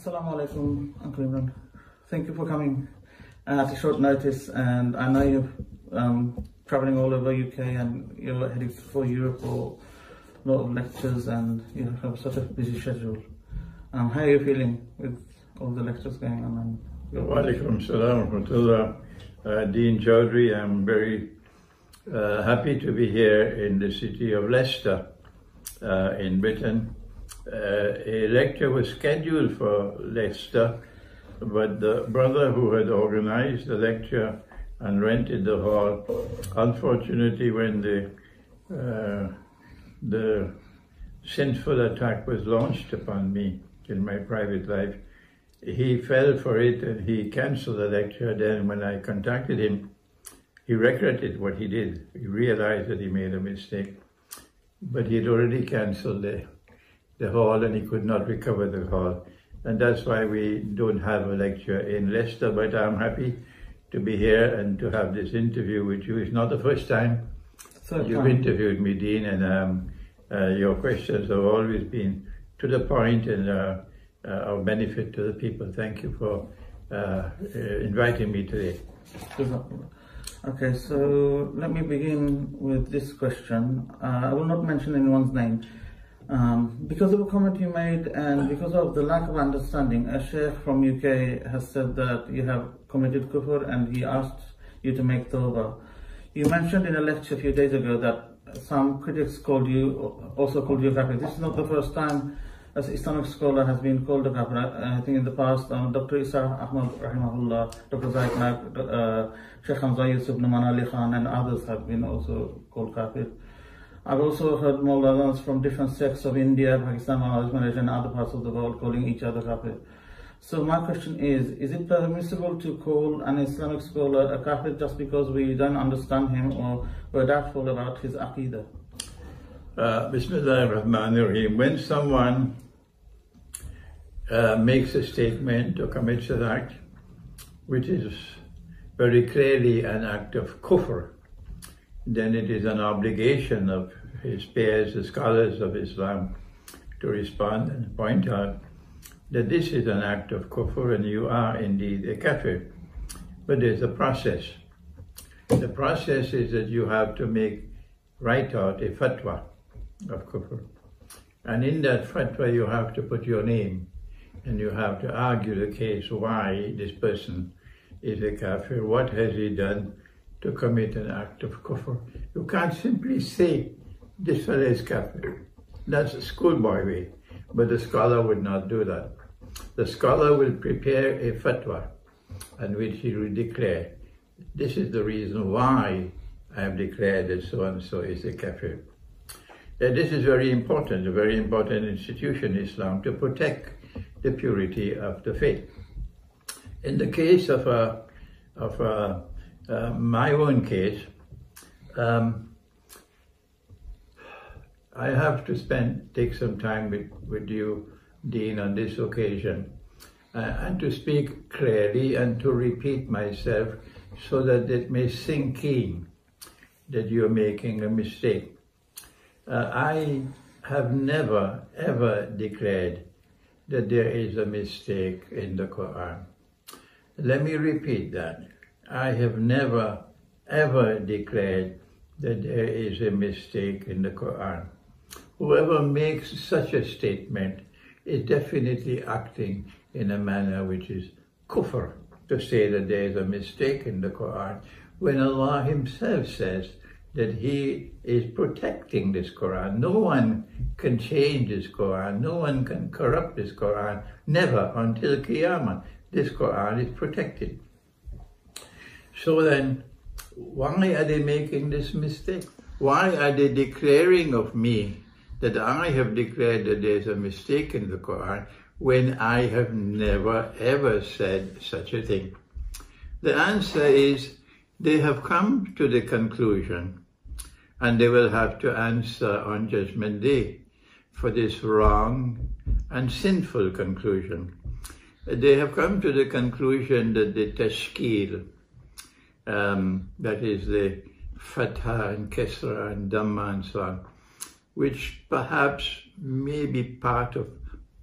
Assalammualaikum, Uncle Imran. Thank you for coming at a short notice, and I know you're traveling all over UK and you're heading for Europe for a lot of lectures and you have such a busy schedule. How are you feeling with all the lectures going on? Walaikum salam wa rahmatullah. Dean Chaudhry, I'm very happy to be here in the city of Leicester in Britain. A lecture was scheduled for Leicester, but the brother who had organized the lecture and rented the hall, unfortunately when the sinful attack was launched upon me in my private life, he fell for it and he cancelled the lecture. Then when I contacted him, he regretted what he did. He realized that he made a mistake, but he had already cancelled the hall and he could not recover the hall. And that's why we don't have a lecture in Leicester, but I'm happy to be here and to have this interview with you. It's not the first time you've interviewed me, Dean, and your questions have always been to the point and of benefit to the people. Thank you for inviting me today. Okay, so let me begin with this question. I will not mention anyone's name. Because of a comment you made and because of the lack of understanding, a sheikh from UK has said that you have committed kufr and he asked you to make tawbah. You mentioned in a lecture a few days ago that some critics also called you a kafir. This is not the first time as Islamic scholar has been called a kafir. I think in the past, Dr. Isa Ahmad Rahimahullah, Dr. Zaid Nag, Sheikh Hamza Yusuf Numan Ali Khan and others have been also called kafir. I've also heard Maulanas from different sects of India, Pakistan, Malaysia and other parts of the world calling each other kafir. So my question is it permissible to call an Islamic scholar a kafir just because we don't understand him or we're doubtful about his aqidah? Bismillah ar-Rahman ar-Rahim. When someone makes a statement or commits an act which is very clearly an act of kufr, then it is an obligation of his peers, the scholars of Islam, to respond and point out that this is an act of kufr and you are indeed a kafir. But there's a process. The process is that you have to write out a fatwa of kufr. And in that fatwa you have to put your name and you have to argue the case why this person is a kafir, what has he done to commit an act of kufr. You can't simply say, this fellow is kafir. That's a schoolboy way, but the scholar would not do that. The scholar will prepare a fatwa in which he will declare, this is the reason why I have declared that so-and-so is a kafir. This is very important, a very important institution in Islam to protect the purity of the faith. In the case of my own case, I have to take some time with you, Dean, on this occasion, and to speak clearly and to repeat myself so that it may sink in that you're making a mistake. I have never ever declared that there is a mistake in the Quran. Let me repeat that. I have never ever declared that there is a mistake in the Quran. Whoever makes such a statement is definitely acting in a manner which is kufr, to say that there is a mistake in the Quran, when Allah himself says that he is protecting this Quran. No one can change this Quran, no one can corrupt this Quran, never until Qiyamah. This Quran is protected. So then, why are they making this mistake? Why are they declaring of me that I have declared that there's a mistake in the Quran when I have never ever said such a thing? The answer is they have come to the conclusion, and they will have to answer on Judgment Day for this wrong and sinful conclusion. They have come to the conclusion that the tashkil, that is the fatha and kesra and dhamma and so on, which perhaps may be part of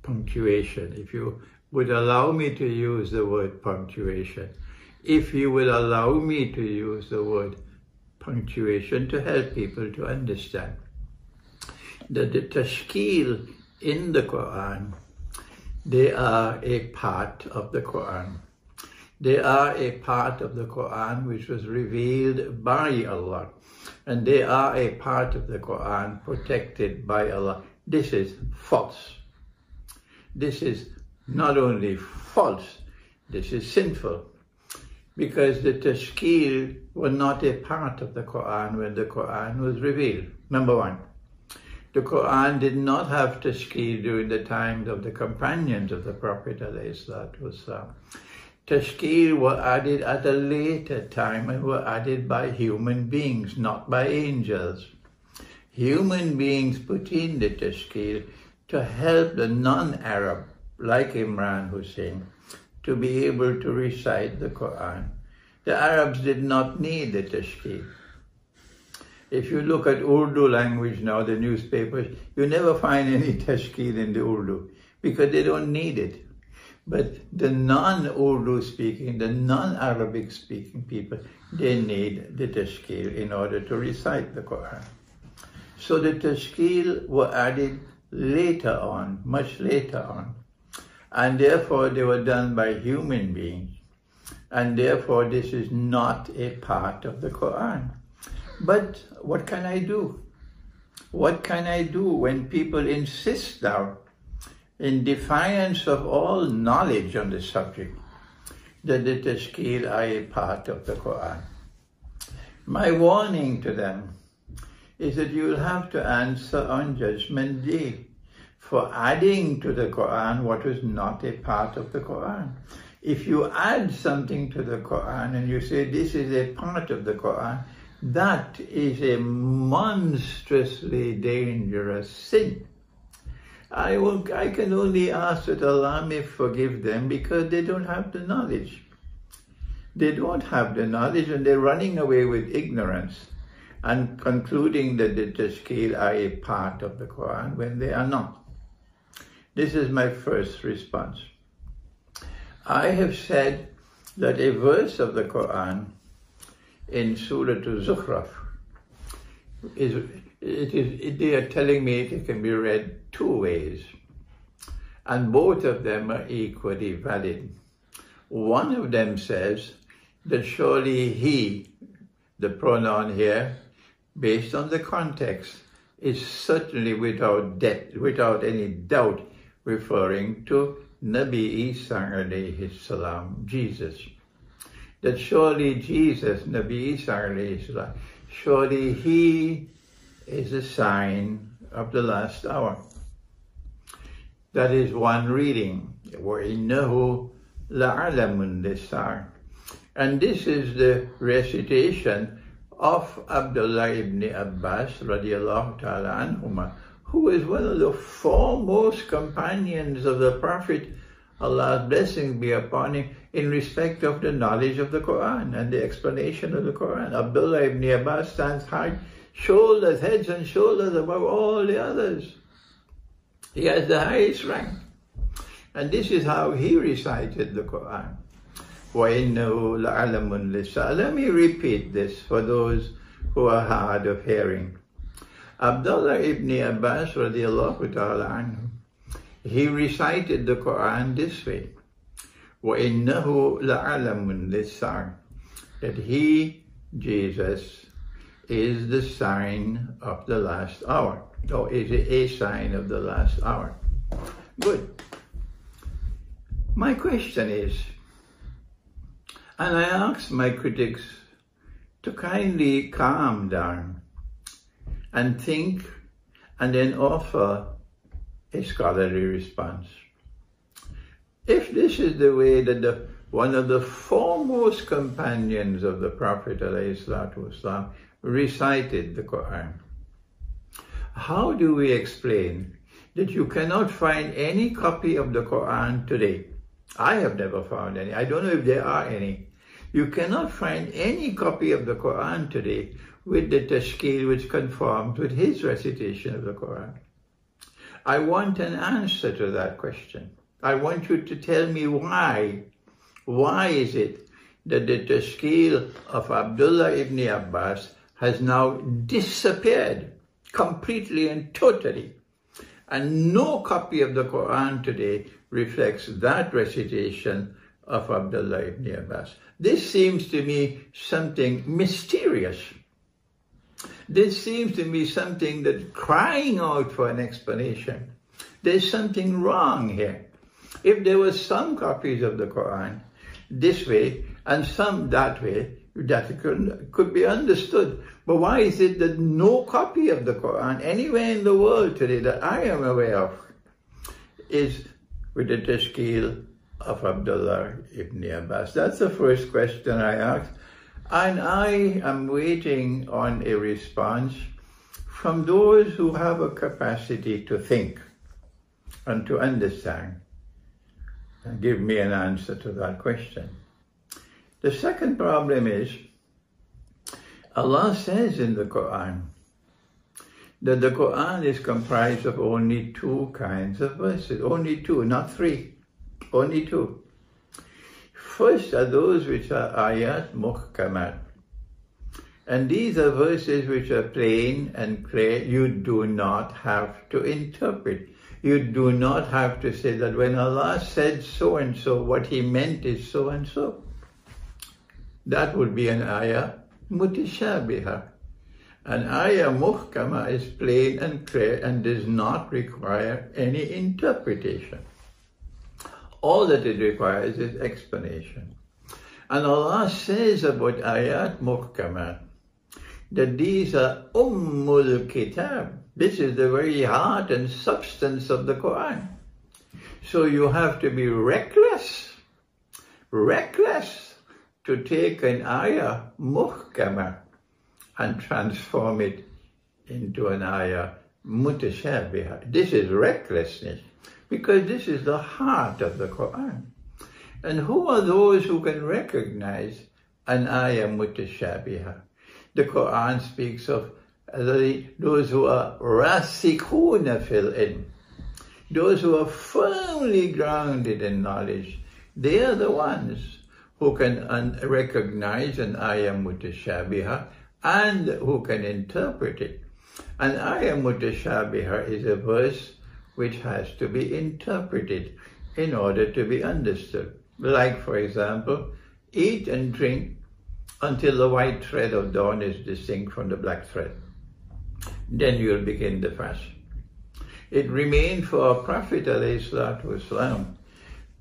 punctuation. If you would allow me to use the word punctuation, if you would allow me to use the word punctuation to help people to understand that the tashkil in the Quran, they are a part of the Quran. They are a part of the Quran which was revealed by Allah. And they are a part of the Quran protected by Allah. This is false. This is not only false, this is sinful. Because the tashkil were not a part of the Quran when the Quran was revealed. Number one, the Quran did not have tashkil during the times of the companions of the Prophet ﷺ. Tashkil were added at a later time and were added by human beings, not by angels. Human beings put in the tashkil to help the non-Arab, like Imran Hosein, to be able to recite the Quran. The Arabs did not need the tashkil. If you look at Urdu language now, the newspapers, you never find any tashkil in the Urdu because they don't need it. But the non-Urdu speaking, the non-Arabic speaking people, they need the tashkil in order to recite the Quran. So the tashkil were added later on, much later on. And therefore they were done by human beings. And therefore this is not a part of the Quran. But what can I do? What can I do when people insist now, in defiance of all knowledge on the subject, that the tashkil are a part of the Quran? My warning to them is that you will have to answer on Judgment Day for adding to the Quran what is not a part of the Quran. If you add something to the Quran and you say this is a part of the Quran, that is a monstrously dangerous sin. I can only ask that Allah may forgive them because they don't have the knowledge. They don't have the knowledge and they're running away with ignorance and concluding that the tashkil are a part of the Quran when they are not. This is my first response. I have said that a verse of the Quran in Surah Al-Zukhruf, they are telling me it can be read two ways, and both of them are equally valid. One of them says that surely he, the pronoun here, based on the context, is certainly without any doubt referring to Nabi Isa alayhi salam, Jesus. That surely Jesus, Nabi Isa alayhi salam, surely he is a sign of the last hour. That is one reading. وَإِنَّهُ لَعَلَمٌ لِلسَّاعَةِ. And this is the recitation of Abdullah ibn Abbas radiallahu ta'ala anhuma, who is one of the foremost companions of the Prophet, Allah's blessings be upon him, in respect of the knowledge of the Quran and the explanation of the Quran. Abdullah ibn Abbas stands high, shoulders, heads and shoulders above all the others. He has the highest rank. And this is how he recited the Quran. وَإِنَّهُ لَعَلَمٌ لِلسَّاعَةِ. Let me repeat this for those who are hard of hearing. Abdullah ibn Abbas radiallahu ta'ala anhu, he recited the Quran this way. وَإِنَّهُ لَعَلَمٌ لِلسَّاعَةِ. That he, Jesus, is the sign of the last hour, or is a sign of the last hour. Good. My question is, and I ask my critics to kindly calm down and think and then offer a scholarly response. If this is the way that one of the foremost companions of the Prophet ﷺ recited the Quran, how do we explain that you cannot find any copy of the Quran today? I have never found any. I don't know if there are any. You cannot find any copy of the Quran today with the tashkil which conforms with his recitation of the Quran. I want an answer to that question. I want you to tell me why. Why is it that the tashkil of Abdullah ibn Abbas has now disappeared completely and totally? And no copy of the Quran today reflects that recitation of Abdullah ibn Abbas. This seems to me something mysterious. This seems to me something that's crying out for an explanation. There's something wrong here. If there were some copies of the Quran this way and some that way, that could be understood. But why is it that no copy of the Quran anywhere in the world today that I am aware of is with the tashkil of Abdullah ibn Abbas? That's the first question I asked. And I am waiting on a response from those who have a capacity to think and to understand and give me an answer to that question. The second problem is, Allah says in the Quran that the Quran is comprised of only two kinds of verses. Only two, not three. Only two. First are those which are ayat muhkamat. And these are verses which are plain and clear. You do not have to interpret. You do not have to say that when Allah said so and so, what He meant is so and so. That would be an ayah mutashabiha. An ayah muhkama is plain and clear and does not require any interpretation. All that it requires is explanation. And Allah says about ayat muhkama that these are ummul kitab. This is the very heart and substance of the Quran. So you have to be reckless to take an ayah muhkama and transform it into an ayah mutashabiha. This is recklessness, because this is the heart of the Quran. And who are those who can recognize an ayah mutashabiha? The Quran speaks of those who are rasikhuna fil ilm, those who are firmly grounded in knowledge. They are the ones who can recognize an ayah mutashabiha and who can interpret it. An ayah mutashabiha is a verse which has to be interpreted in order to be understood. Like, for example, eat and drink until the white thread of dawn is distinct from the black thread. Then you'll begin the fast. It remained for our Prophet ﷺ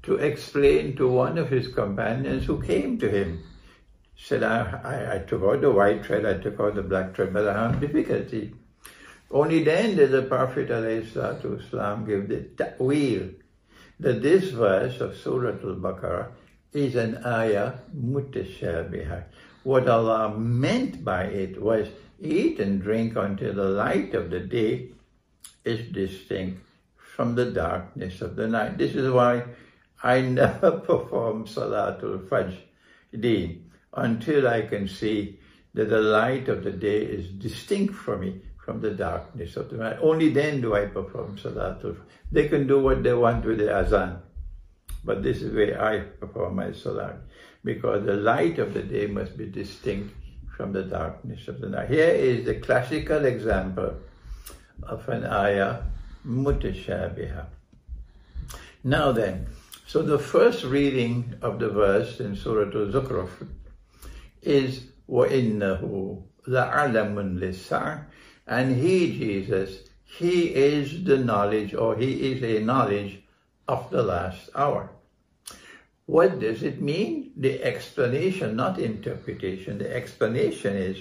to explain to one of his companions who came to him. Said, I took out the white thread, I took out the black thread, but I have difficulty. Only then did the Prophet ﷺ give the ta'wil, that this verse of Surah Al-Baqarah is an ayah mutashabiha. What Allah meant by it was, eat and drink until the light of the day is distinct from the darkness of the night. This is why I never perform Salatul Fajr until I can see that the light of the day is distinct from me, from the darkness of the night. Only then do I perform Salatul Fajr. They can do what they want with the azan, but this is where I perform my Salat, because the light of the day must be distinct from the darkness of the night. Here is the classical example of an ayah mutashabiha. Now then, so the first reading of the verse in Surah Al-Zukhruf is وَإِنَّهُ لَعَلَمٌ لِلسَّعْرِ, and He, Jesus, He is the knowledge, or He is a knowledge of the last hour. What does it mean? The explanation, not interpretation. The explanation is,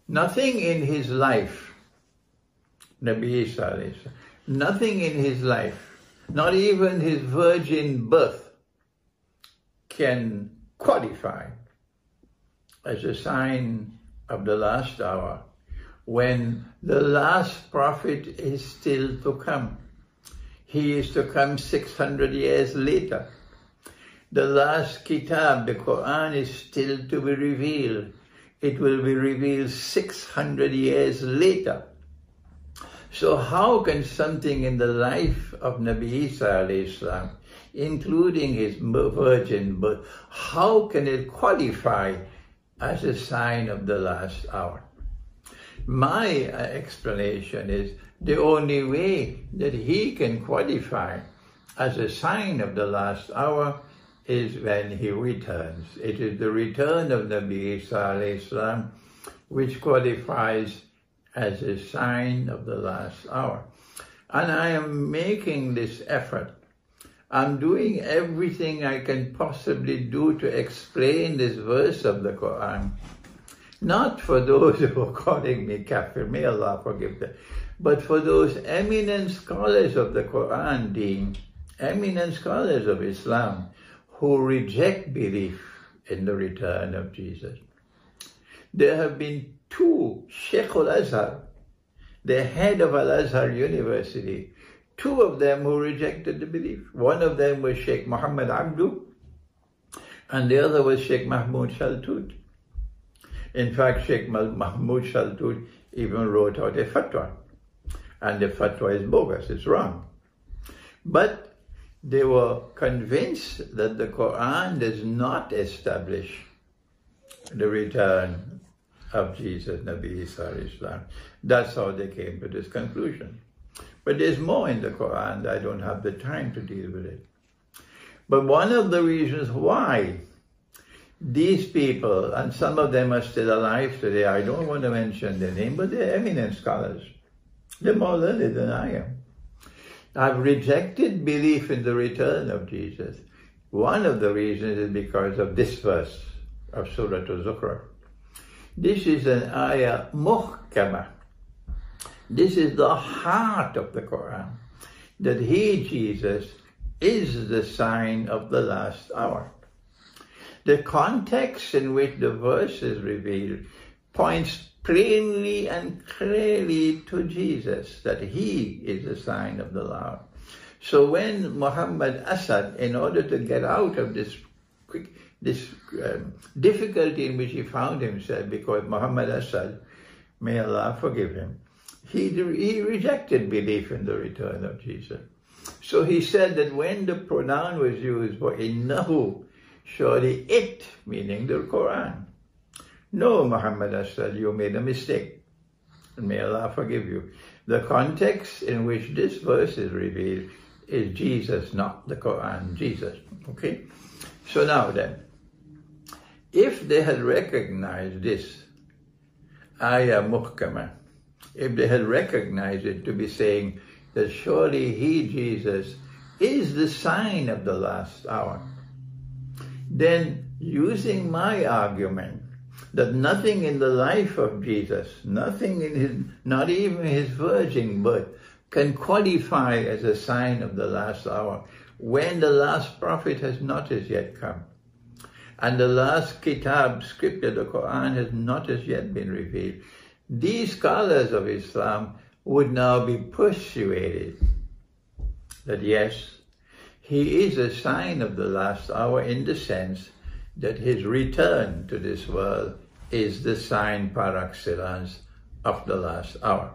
nothing in His life, Nabi Isa, nothing in His life, not even His virgin birth, can qualify as a sign of the last hour, when the last prophet is still to come. He is to come 600 years later. The last kitab, the Quran, is still to be revealed. It will be revealed 600 years later. So how can something in the life of Nabi Isa alayhi salam, including his virgin birth, how can it qualify as a sign of the last hour? My explanation is the only way that he can qualify as a sign of the last hour is when he returns. It is the return of Nabi Isa alayhi salam which qualifies as a sign of the last hour. And I am making this effort. I'm doing everything I can possibly do to explain this verse of the Quran. Not for those who are calling me kafir, may Allah forgive them, but for those eminent scholars of the Quran deen, eminent scholars of Islam, who reject belief in the return of Jesus. There have been two, Sheikh Al-Azhar, the head of Al-Azhar University, two of them who rejected the belief. One of them was Sheikh Muhammad Abdu, and the other was Sheikh Mahmoud Shaltut. In fact, Sheikh Mahmoud Shaltut even wrote out a fatwa, and the fatwa is bogus, it's wrong. But they were convinced that the Quran does not establish the return of Jesus, Nabi Isa alayhi salam. That's how they came to this conclusion. But there's more in the Quran, I don't have the time to deal with it. But one of the reasons why these people, and some of them are still alive today, I don't want to mention their name, but they're eminent scholars. They're more learned than I am. I've rejected belief in the return of Jesus. One of the reasons is because of this verse of Surah Al-Zukhruf. This is an ayah muhkamah. This is the heart of the Quran, that he, Jesus, is the sign of the last hour. The context in which the verse is revealed points plainly and clearly to Jesus, that he is the sign of the Lord. So when Muhammad Asad, in order to get out of this difficulty in which he found himself, because Muhammad Asad, may Allah forgive him, he rejected belief in the return of Jesus. So he said that when the pronoun was used for innahu, surely it, meaning the Quran. No, Muhammad Asad, you made a mistake, and may Allah forgive you. The context in which this verse is revealed is Jesus, not the Quran, Jesus, okay? So now then, if they had recognized this ayah muhkamah, if they had recognized it to be saying that surely he, Jesus, is the sign of the last hour, then using my argument that nothing in the life of Jesus, nothing in his, not even his virgin birth, can qualify as a sign of the last hour when the last prophet has not as yet come. And the last kitab, scripture, the Quran, has not as yet been revealed. These scholars of Islam would now be persuaded that yes, he is a sign of the last hour in the sense that his return to this world is the sign par excellence of the last hour.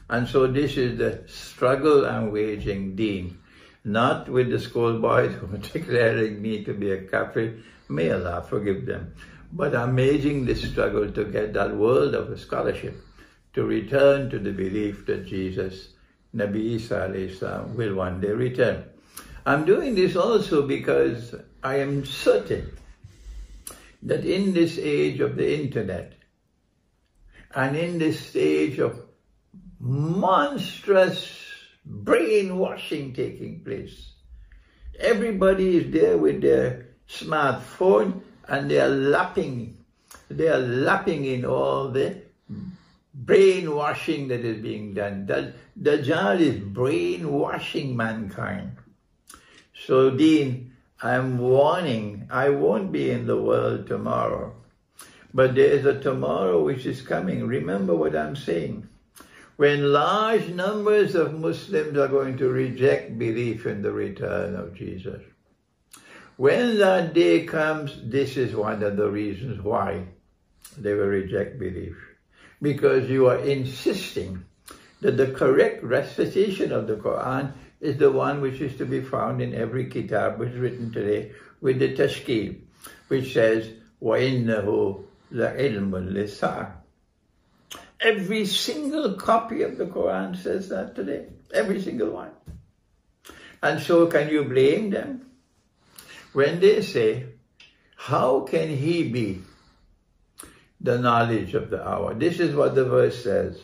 And so this is the struggle I'm waging, Deen, not with the schoolboys who are declaring me to be a kafir, may Allah forgive them, but I'm waging this struggle to get that world of scholarship to return to the belief that Jesus, Nabi Isa alayhi salam, will one day return. I'm doing this also because I am certain that in this age of the internet and in this age of monstrous brainwashing taking place, everybody is there with their smartphone and they are lapping in all the brainwashing that is being done. Dajjal is brainwashing mankind. So Deen, I'm warning, I won't be in the world tomorrow, but there is a tomorrow which is coming. Remember what I'm saying. When large numbers of Muslims are going to reject belief in the return of Jesus. When that day comes, this is one of the reasons why they will reject belief. Because you are insisting that the correct recitation of the Quran is the one which is to be found in every kitab which is written today with the tashkil, which says, وَإِنَّهُ لَعِلْمٌ لِلسَّاعَةِ. Every single copy of the Quran says that today, every single one. And so can you blame them? When they say, how can he be the knowledge of the hour? This is what the verse says.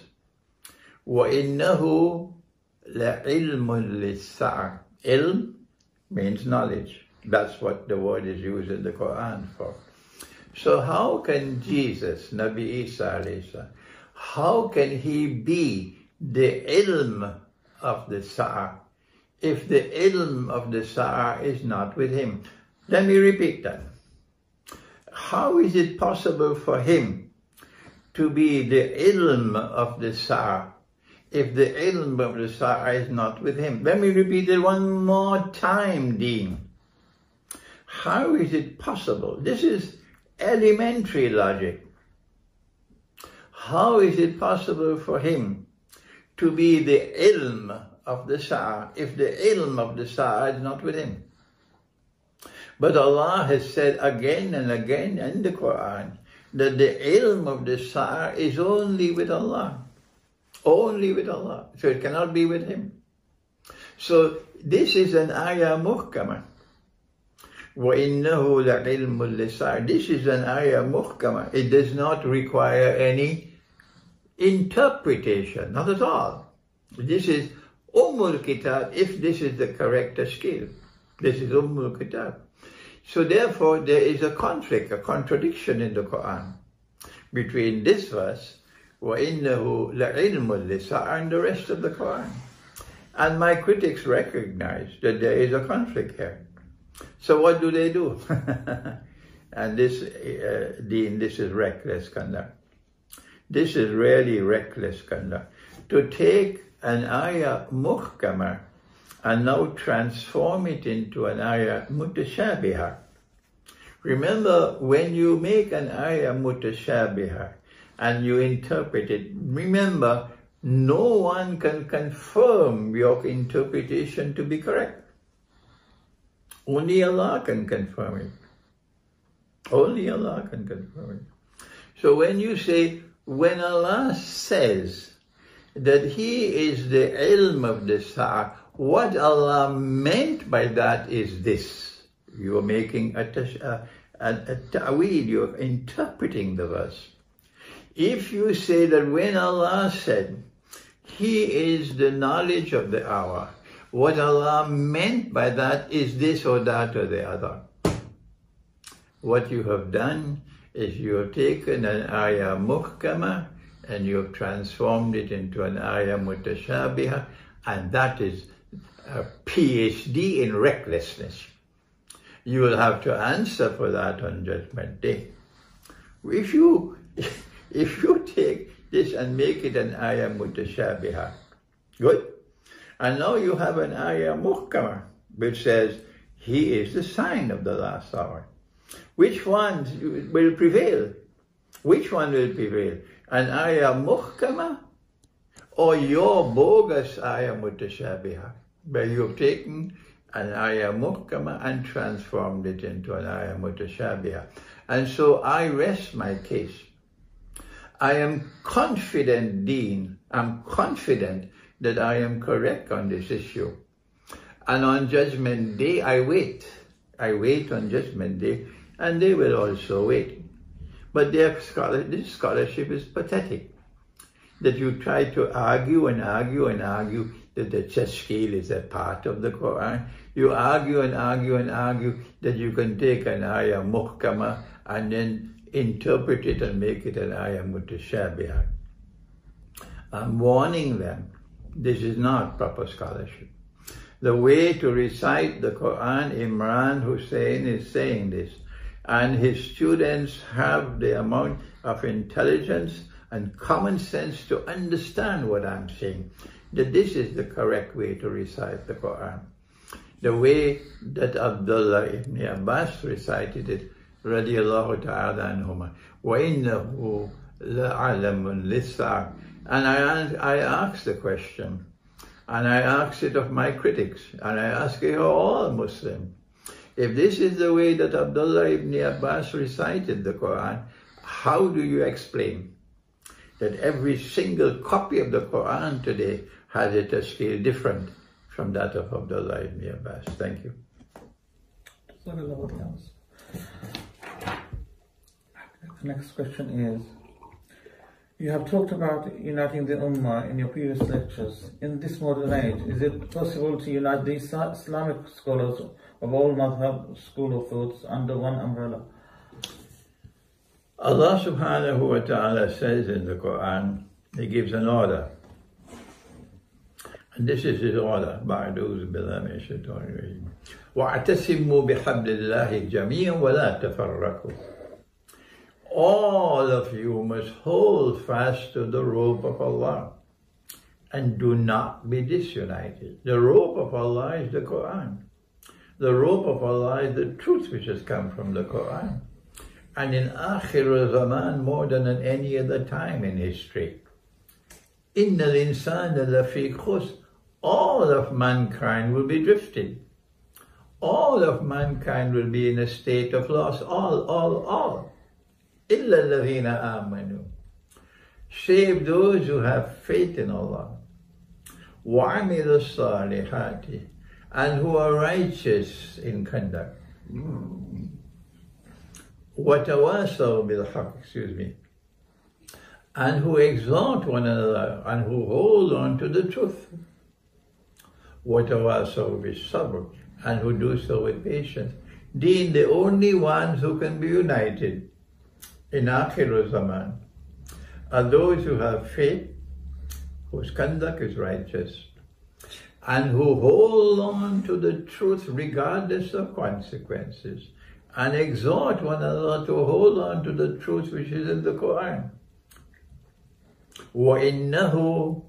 وَإِنَّهُ لَعِلْمٌ لِلسَّاعَةِ. Ilm means knowledge. That's what the word is used in the Quran for. So how can Jesus, Nabi Isa alayhi salam, how can he be the ilm of the Sa'ah if the ilm of the Sa'ah is not with him? Let me repeat that. How is it possible for him to be the ilm of the Sa'ah if the ilm of the Sa'ah is not with him? Let me repeat it one more time, Dean. How is it possible? This is elementary logic. How is it possible for him to be the ilm of the Sa'ah if the ilm of the Sa'ah is not with him? But Allah has said again and again in the Quran that the ilm of the Sa'ah is only with Allah. Only with Allah. So it cannot be with him. So this is an ayah muhkamah. وَإِنَّهُ لَعِلْمٌ لِلسَّاعَةِ. This is an ayah muhkamah. It does not require any interpretation, not at all. This is Kitab, if this is the correct skill. This is Kitab. So therefore there is a conflict, a contradiction in the Quran between this verse, وَإِنَّهُ لَعِلْمٌ لِلسَّاعَةِ, and the rest of the Quran. And my critics recognize that there is a conflict here. So what do they do? And this, Dean, this is reckless conduct. This is really reckless conduct. To take an ayah muhkamah and now transform it into an ayah mutashabihah. Remember, when you make an ayah mutashabihah and you interpret it, remember, no one can confirm your interpretation to be correct. Only Allah can confirm it. Only Allah can confirm it. So when you say, when Allah says that He is the ilm of the Sa'ah, what Allah meant by that is this. You are making a ta'weed, you're interpreting the verse. If you say that when Allah said, He is the knowledge of the hour, what Allah meant by that is this or that or the other. What you have done is you have taken an ayah muhkamah and you have transformed it into an ayah mutashabihah, and that is a PhD in recklessness. You will have to answer for that on Judgment Day. If you take this and make it an ayah mutashabihah, good. And now you have an ayah muhkamah, which says, He is the sign of the last hour. Which one will prevail? Which one will prevail? An ayah muhkamah or your bogus ayah mutashabihah, where you have taken an ayah muhkamah and transformed it into an ayah mutashabihah. And so I rest my case. I am confident, Dean, I'm confident that I am correct on this issue. And on Judgment Day, I wait. I wait on Judgment Day, and they will also wait. But this scholarship is pathetic. That you try to argue and argue and argue that the tashkil is a part of the Quran. You argue and argue and argue that you can take an ayah muhkamah and then interpret it and make it an ayah mutashabihah. I'm warning them. This is not proper scholarship. The way to recite the Quran, Imran Hosein is saying this, and his students have the amount of intelligence and common sense to understand what I'm saying, that this is the correct way to recite the Quran. The way that Abdullah ibn Abbas recited it, radiyallahu ta'ala anhuma, وَإِنَّهُ لَعَلَمٌ لِلسَّاعَةِ. And I ask the question, and I ask it of my critics, and I ask it of all Muslims. If this is the way that Abdullah ibn Abbas recited the Quran, how do you explain that every single copy of the Quran today has a tashkil different from that of Abdullah ibn Abbas? Thank you. The next question is, you have talked about uniting the Ummah in your previous lectures. In this modern age, is it possible to unite the Islamic scholars of all madhab school of thoughts under one umbrella? Allah subhanahu wa ta'ala says in the Quran, He gives an order. And this is His order. وَاعْتَصِمُوا بِحَبْلِ اللَّهِ جَمِيعًا وَلَا تَفَرَّقُوا. All of you must hold fast to the rope of Allah and do not be disunited. The rope of Allah is the Quran. The rope of Allah is the truth which has come from the Quran. And in akhir, zaman, more than at any other time in history, إِنَّ الْإِنسَانَ لَفِي خُسْرٍ. All of mankind will be drifting. All of mankind will be in a state of loss. All. إِلَّا الَّذِينَ آمَنُوا. Save those who have faith in Allah. وَعَمِلُوا الصَّالِحَاتِ. And who are righteous in conduct. وَتَوَاسَوْا بِالْحَقِّ. And who exhort one another and who hold on to the truth. وَتَوَاسَوْا بِالصَّبْرِ. And who do so with patience. Being the only ones who can be united in akhir zaman are those who have faith, whose conduct is righteous, and who hold on to the truth regardless of consequences, and exhort one another to hold on to the truth which is in the Quran. وَإِنَّهُ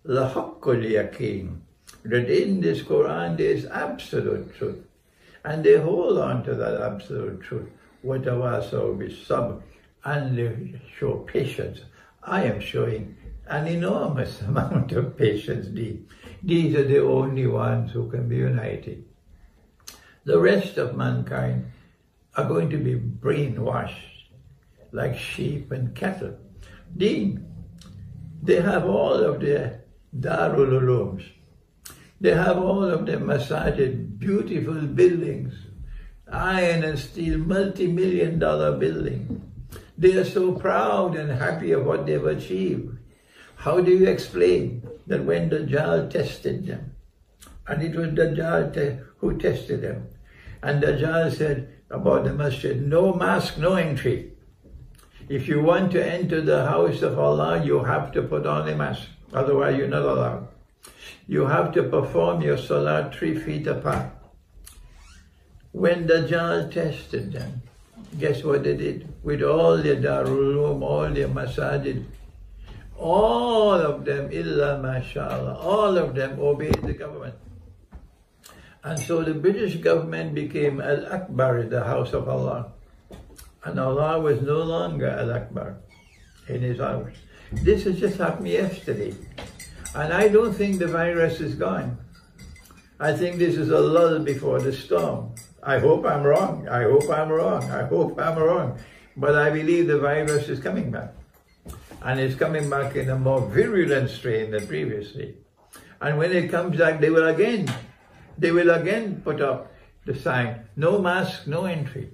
لَحَقُّ الْيَقِينِ. That in this Quran there is absolute truth, and they hold on to that absolute truth. وَتَوَاسَوْا بِالصَّبْرِ. And they show patience. I am showing an enormous amount of patience. These are the only ones who can be united. The rest of mankind are going to be brainwashed like sheep and cattle. They have all of their Darul Ulooms. They have all of their masajid, beautiful buildings, iron and steel, multi-million-dollar buildings. They are so proud and happy of what they've achieved. How do you explain that when Dajjal tested them, and it was Dajjal who tested them, and Dajjal said about the masjid, no mask, no entry. If you want to enter the house of Allah, you have to put on a mask, otherwise you're not allowed. You have to perform your salah 3 feet apart. When Dajjal tested them, guess what they did? With all their Darul Uloom, all their masajid, all of them, illa mashallah, all of them obeyed the government. And so the British government became Al-Akbar, the house of Allah. And Allah was no longer Al-Akbar in his house. This has just happened yesterday. And I don't think the virus is gone. I think this is a lull before the storm. I hope I'm wrong. I hope I'm wrong. I hope I'm wrong. But I believe the virus is coming back. And it's coming back in a more virulent strain than previously. And when it comes back, they will again put up the sign, no mask, no entry.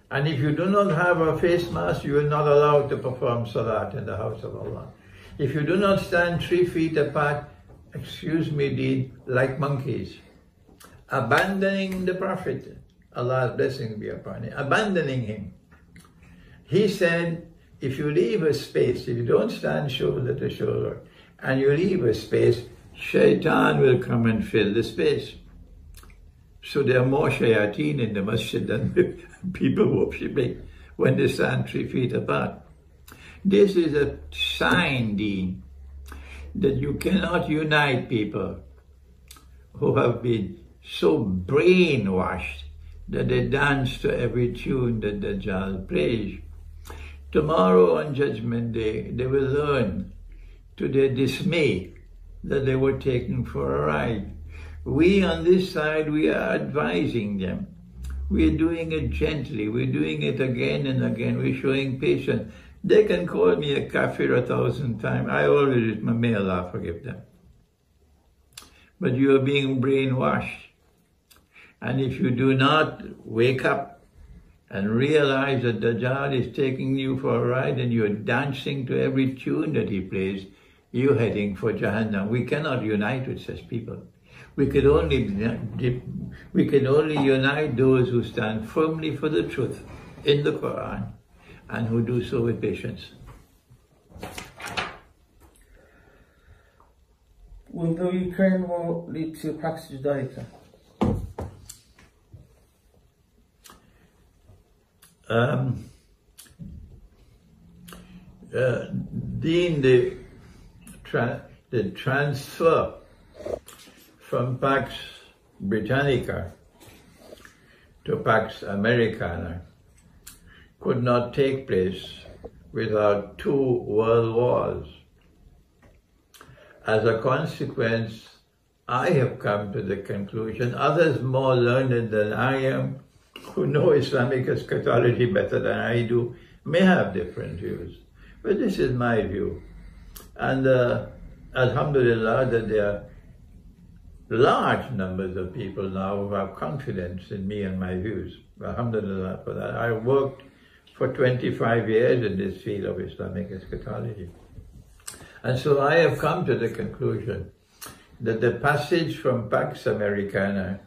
And if you do not have a face mask, you are not allowed to perform salat in the house of Allah. If you do not stand 3 feet apart, excuse me, Deen, like monkeys, abandoning the Prophet, Allah's blessings be upon him, abandoning him. He said, if you leave a space, if you don't stand shoulder to shoulder, and you leave a space, shaitan will come and fill the space. So there are more shayateen in the masjid than people worshipping when they stand 3 feet apart. This is a sign, Deen, that you cannot unite people who have been so brainwashed that they dance to every tune that the Dajjal plays. Tomorrow on Judgment Day, they will learn to their dismay that they were taken for a ride. We on this side, we are advising them. We're doing it gently. We're doing it again and again. We're showing patience. They can call me a kafir 1,000 times. I always, may Allah forgive them. But you are being brainwashed. And if you do not wake up and realize that Dajjal is taking you for a ride and you're dancing to every tune that he plays, you're heading for Jahannam. We cannot unite with such people. We can only unite those who stand firmly for the truth in the Quran and who do so with patience. Will the Ukraine war lead to Pax Judaica? The transfer from Pax Britannica to Pax Americana could not take place without 2 world wars. As a consequence, I have come to the conclusion, others more learned than I am, who know Islamic eschatology better than I do, may have different views. But this is my view. And alhamdulillah that there are large numbers of people now who have confidence in me and my views. Alhamdulillah for that. I worked for 25 years in this field of Islamic eschatology. And so I have come to the conclusion that the passage from Pax Americana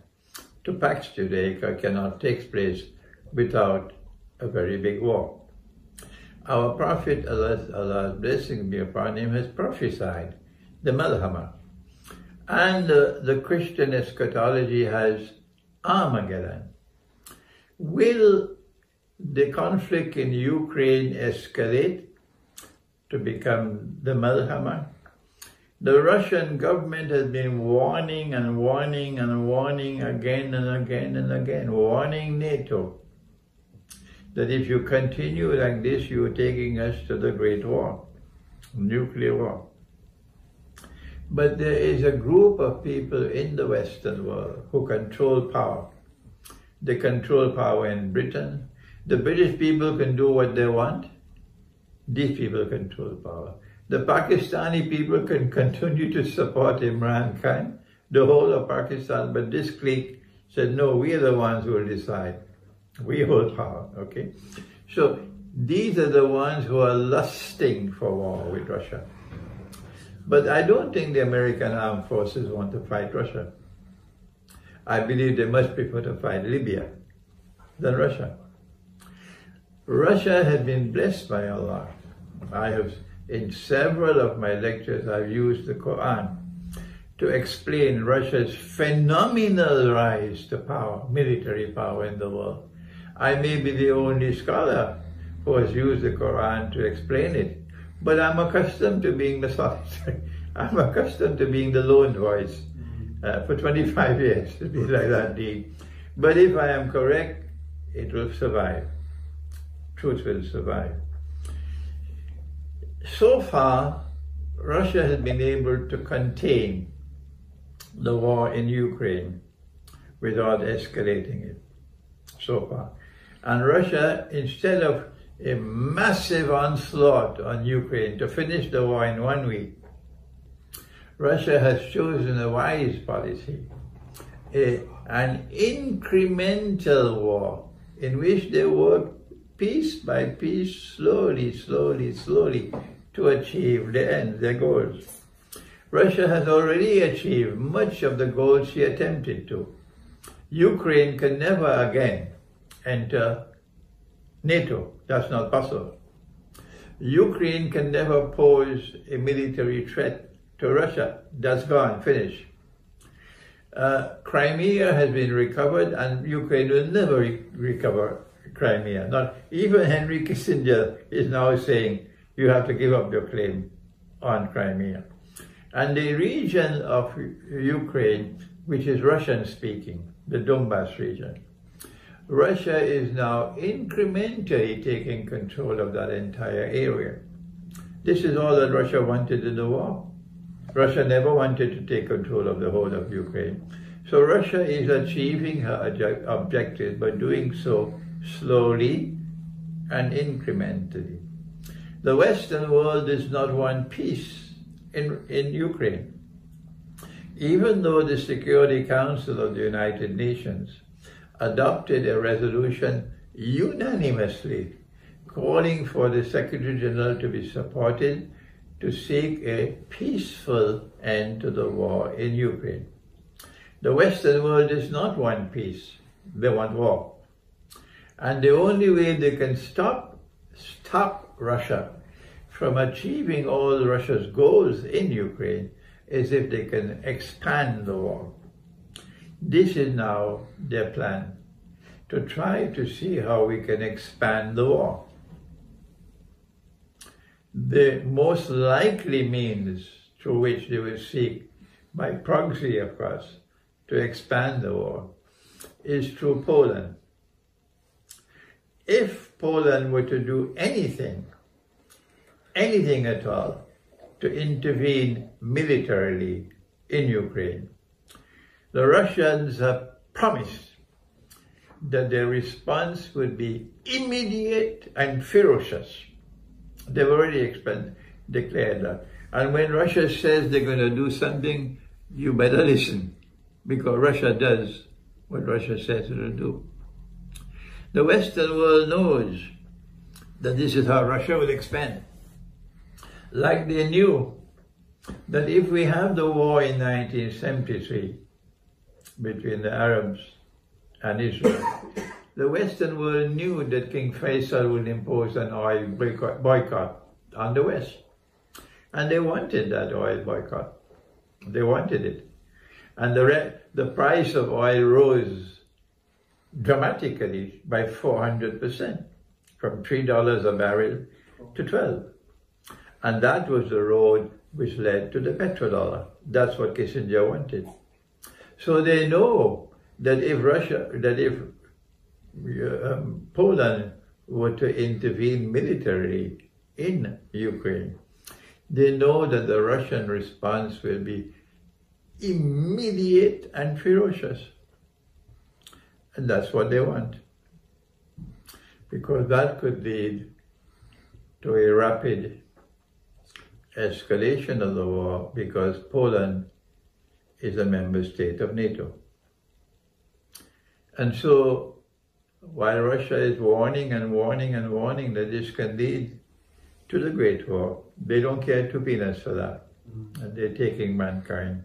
to Pax Judaica cannot take place without a very big war. Our Prophet, Allah's blessing be upon him, has prophesied the Malhama. And the Christian eschatology has Armageddon. Will the conflict in Ukraine escalate to become the Malhama? The Russian government has been warning and warning and warning again and again and again, warning NATO that if you continue like this, you are taking us to the Great War, nuclear war. But there is a group of people in the Western world who control power. They control power in Britain. The British people can do what they want. These people control power. The Pakistani people can continue to support Imran Khan, the whole of Pakistan, but this clique said, no, we are the ones who will decide. We hold power, okay? So these are the ones who are lusting for war with Russia. But I don't think the American armed forces want to fight Russia. I believe they much prefer to fight Libya than Russia. Russia has been blessed by Allah. I have, in several of my lectures, I've used the Quran to explain Russia's phenomenal rise to power, military power in the world. I may be the only scholar who has used the Quran to explain it, but I'm accustomed to being the solitary. I'm accustomed to being the lone voice for 25 years. It's been like that indeed. But if I am correct, it will survive. Truth will survive. So far, Russia has been able to contain the war in Ukraine without escalating it, so far. And Russia, instead of a massive onslaught on Ukraine to finish the war in 1 week, Russia has chosen a wise policy, an incremental war in which they work piece by piece, slowly, slowly, slowly, to achieve the end, their goals. Russia has already achieved much of the goals she attempted to. Ukraine can never again enter NATO. That's not possible. Ukraine can never pose a military threat to Russia. That's gone, finished. Crimea has been recovered, and Ukraine will never recover Crimea. Not even Henry Kissinger is now saying you have to give up your claim on Crimea. And the region of Ukraine, which is Russian-speaking, the Donbass region, Russia is now incrementally taking control of that entire area. This is all that Russia wanted in the war. Russia never wanted to take control of the whole of Ukraine. So Russia is achieving her objective by doing so slowly and incrementally. The Western world does not want peace in Ukraine. Even though the Security Council of the United Nations adopted a resolution unanimously calling for the Secretary General to be supported to seek a peaceful end to the war in Ukraine. The Western world does not want peace, they want war. And the only way they can stop Russia from achieving all Russia's goals in Ukraine is if they can expand the war. This is now their plan, to try to see how we can expand the war. The most likely means through which they will seek, by proxy of course, to expand the war, is through Poland. If Poland were to do anything at all, to intervene militarily in Ukraine, the Russians have promised that their response would be immediate and ferocious. They've already declared that. And when Russia says they're going to do something, you better listen, because Russia does what Russia says it will do. The Western world knows that this is how Russia will expand. Like they knew that if we have the war in 1973 between the Arabs and Israel, the Western world knew that King Faisal would impose an oil boycott on the West. And they wanted that oil boycott. They wanted it. And the price of oil rose dramatically by 400%, from $3 a barrel to $12. And that was the road which led to the petrodollar. That's what Kissinger wanted. So they know that if Poland were to intervene militarily in Ukraine, they know that the Russian response will be immediate and ferocious. And that's what they want. Because that could lead to a rapid escalation of the war, because Poland is a member state of NATO. And so, while Russia is warning and warning and warning that this can lead to the Great War, they don't care two peanuts for that. And they're taking mankind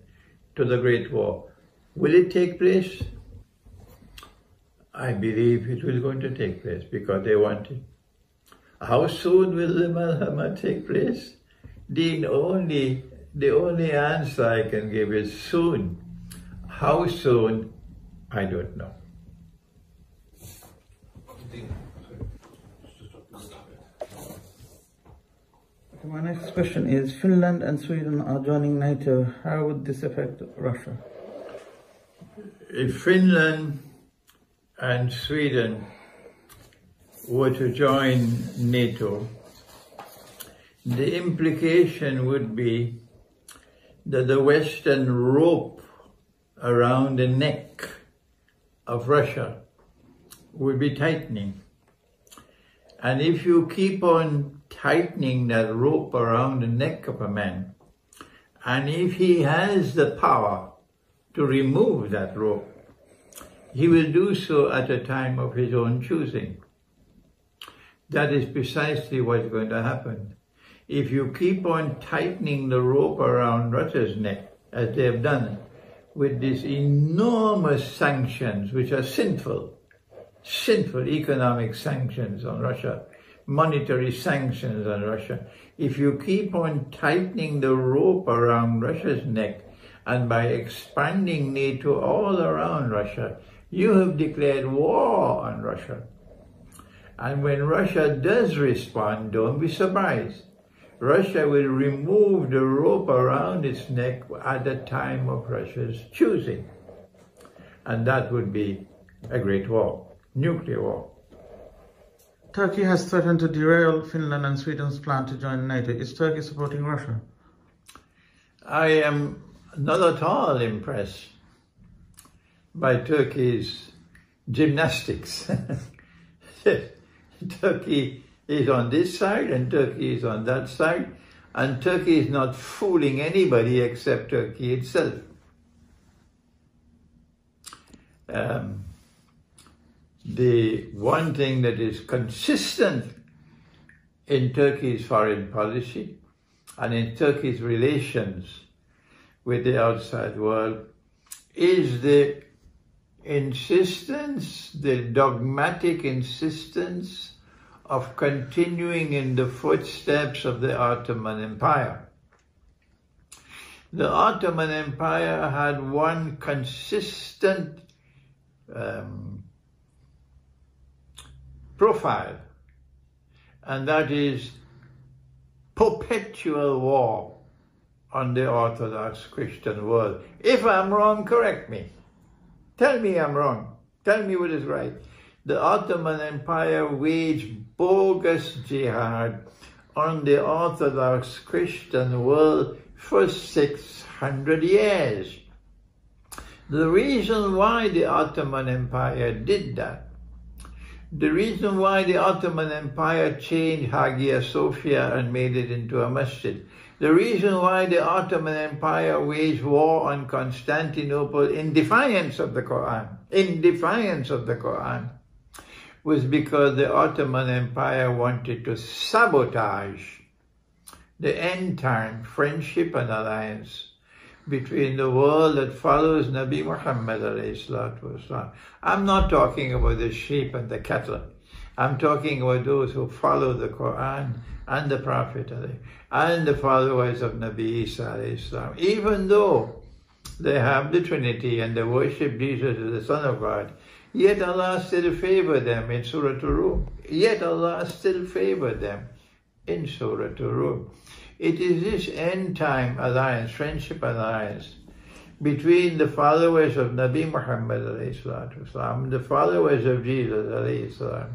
to the Great War. Will it take place? I believe it is going to take place because they want it. How soon will the Malhama take place? The only answer I can give is soon. How soon, I don't know. My next question is, Finland and Sweden are joining NATO. How would this affect Russia? If Finland and Sweden were to join NATO, the implication would be that the Western rope around the neck of Russia would be tightening. And if you keep on tightening that rope around the neck of a man, and if he has the power to remove that rope, he will do so at a time of his own choosing. That is precisely what's going to happen. If you keep on tightening the rope around Russia's neck, as they have done, with these enormous sanctions, which are sinful economic sanctions on Russia, monetary sanctions on Russia, if you keep on tightening the rope around Russia's neck, and by expanding NATO all around Russia, you have declared war on Russia. And when Russia does respond, don't be surprised. Russia will remove the rope around its neck at the time of Russia's choosing. And that would be a great war, nuclear war. Turkey has threatened to derail Finland and Sweden's plan to join NATO. Is Turkey supporting Russia? I am not at all impressed by Turkey's gymnastics. Turkey is on this side and Turkey is on that side, and Turkey is not fooling anybody except Turkey itself. The one thing that is consistent in Turkey's foreign policy and in Turkey's relations with the outside world is the insistence, the dogmatic insistence of continuing in the footsteps of the Ottoman Empire. The Ottoman Empire had one consistent profile, and that is perpetual war on the Orthodox Christian world. If I'm wrong, correct me. Tell me I'm wrong. Tell me what is right. The Ottoman Empire waged bogus jihad on the Orthodox Christian world for 600 years. The reason why the Ottoman Empire did that, the reason why the Ottoman Empire changed Hagia Sophia and made it into a masjid, the reason why the Ottoman Empire waged war on Constantinople in defiance of the Quran, was because the Ottoman Empire wanted to sabotage the end-time friendship and alliance between the world that follows Nabi Muhammad ﷺ. I'm not talking about the sheep and the cattle. I'm talking about those who follow the Quran and the Prophet and the followers of Nabi Isa ﷺ. Even though they have the Trinity and they worship Jesus as the Son of God, yet Allah still favored them in Surah Rum. Yet Allah still favored them in Surah Rum. It is this end-time alliance, friendship alliance, between the followers of Nabi Muhammad ﷺ, the followers of Jesus ﷺ,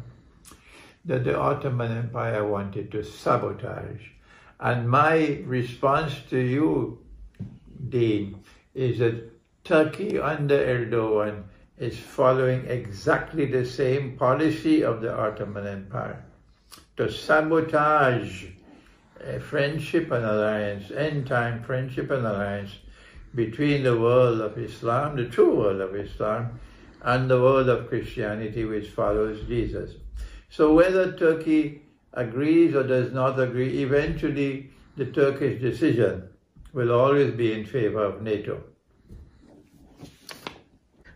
that the Ottoman Empire wanted to sabotage. And my response to you, Dean, is that Turkey under Erdogan is following exactly the same policy of the Ottoman Empire, to sabotage a friendship and alliance, end-time friendship and alliance between the world of Islam, the true world of Islam, and the world of Christianity, which follows Jesus. So whether Turkey agrees or does not agree, eventually the Turkish decision will always be in favor of NATO.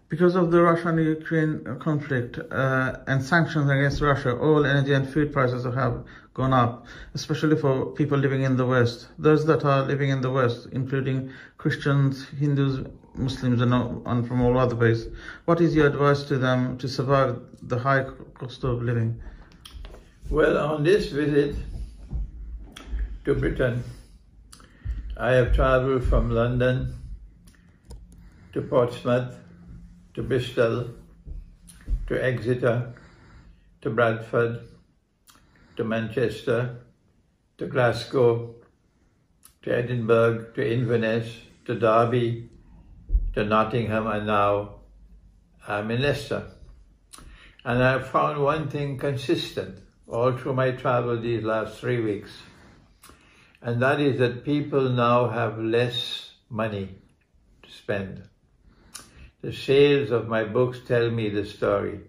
Because of the Russian-Ukraine conflict and sanctions against Russia, oil, energy and food prices have gone up, especially for people living in the West. Those that are living in the West, including Christians, Hindus, Muslims and from all other places. What is your advice to them to survive the high cost of living? Well, on this visit to Britain, I have traveled from London to Portsmouth, to Bristol, to Exeter, to Bradford, to Manchester, to Glasgow, to Edinburgh, to Inverness, to Derby, to Nottingham, and now I'm in Leicester. And I've found one thing consistent all through my travel these last 3 weeks, and that is that people now have less money to spend. The sales of my books tell me the story.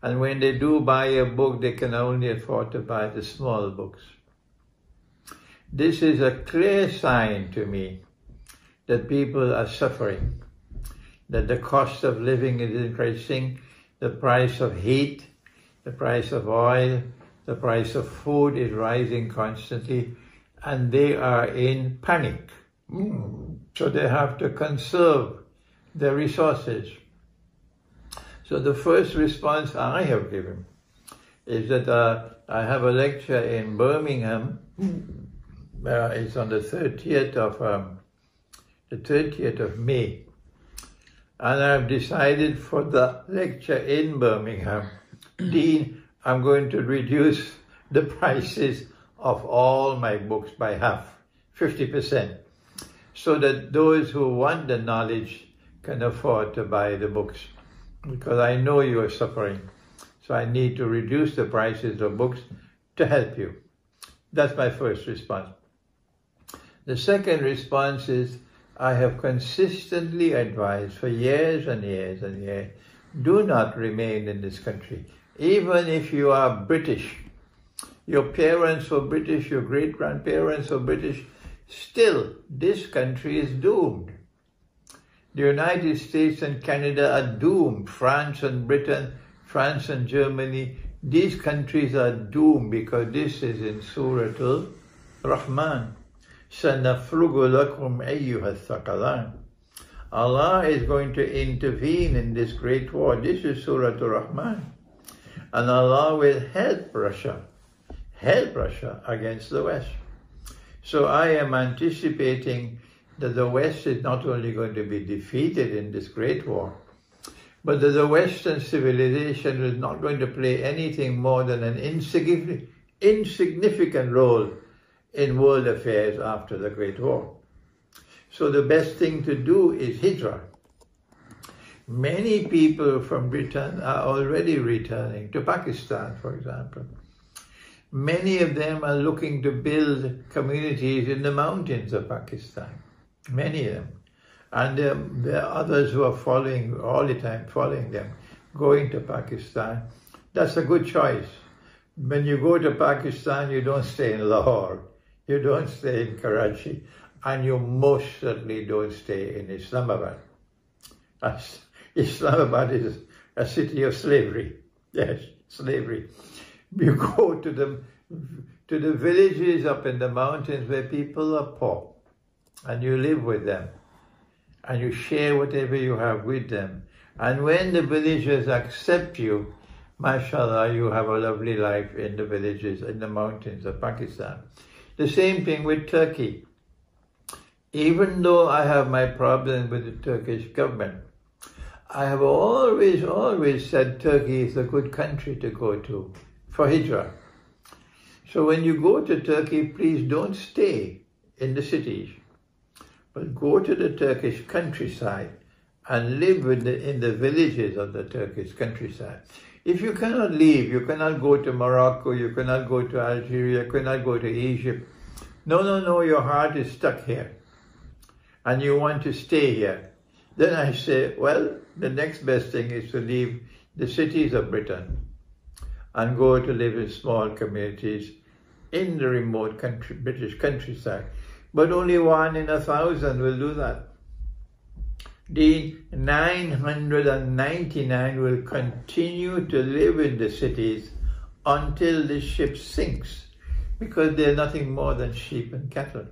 And when they do buy a book, they can only afford to buy the small books. This is a clear sign to me that people are suffering, that the cost of living is increasing, the price of heat, the price of oil, the price of food is rising constantly, and they are in panic. So they have to conserve their resources. So the first response I have given is that I have a lecture in Birmingham. It's on the 30th of May, and I've decided for the lecture in Birmingham, Dean, I'm going to reduce the prices of all my books by half, 50%, so that those who want the knowledge can afford to buy the books, because I know you are suffering. So I need to reduce the prices of books to help you. That's my first response. The second response is, I have consistently advised for years and years and years, do not remain in this country. Even if you are British, your parents were British, your great-grandparents were British, still this country is doomed. The United States and Canada are doomed. France and Britain, France and Germany, these countries are doomed, because this is in Surah Al-Rahman. سَنَفْرُغُ لَكُمْ أَيُّهَا الثَّقَلَانِ. Allah is going to intervene in this great war. This is Surah Al-Rahman. And Allah will help Russia against the West. So I am anticipating that the West is not only going to be defeated in this great war, but that the Western civilization is not going to play anything more than an insignificant role in world affairs after the Great War. So the best thing to do is hijrah. Many people from Britain are already returning to Pakistan, for example. Many of them are looking to build communities in the mountains of Pakistan. Many of them. And there are others who are following, all the time following them, going to Pakistan. That's a good choice. When you go to Pakistan, you don't stay in Lahore, you don't stay in Karachi, and you most certainly don't stay in Islamabad. Islamabad is a city of slavery. Yes, slavery. You go to the villages up in the mountains where people are poor, and you live with them, and you share whatever you have with them. And when the villagers accept you, mashallah, you have a lovely life in the villages, in the mountains of Pakistan. The same thing with Turkey. Even though I have my problems with the Turkish government, I have always said Turkey is a good country to go to for hijrah. So when you go to Turkey, please don't stay in the cities, but go to the Turkish countryside and live in the villages of the Turkish countryside. If you cannot leave, you cannot go to Morocco, you cannot go to Algeria, you cannot go to Egypt. No, your heart is stuck here and you want to stay here. Then I say, well, the next best thing is to leave the cities of Britain and go to live in small communities in the remote British countryside. But only 1 in 1,000 will do that. The 999 will continue to live in the cities until the ship sinks, because they're nothing more than sheep and cattle.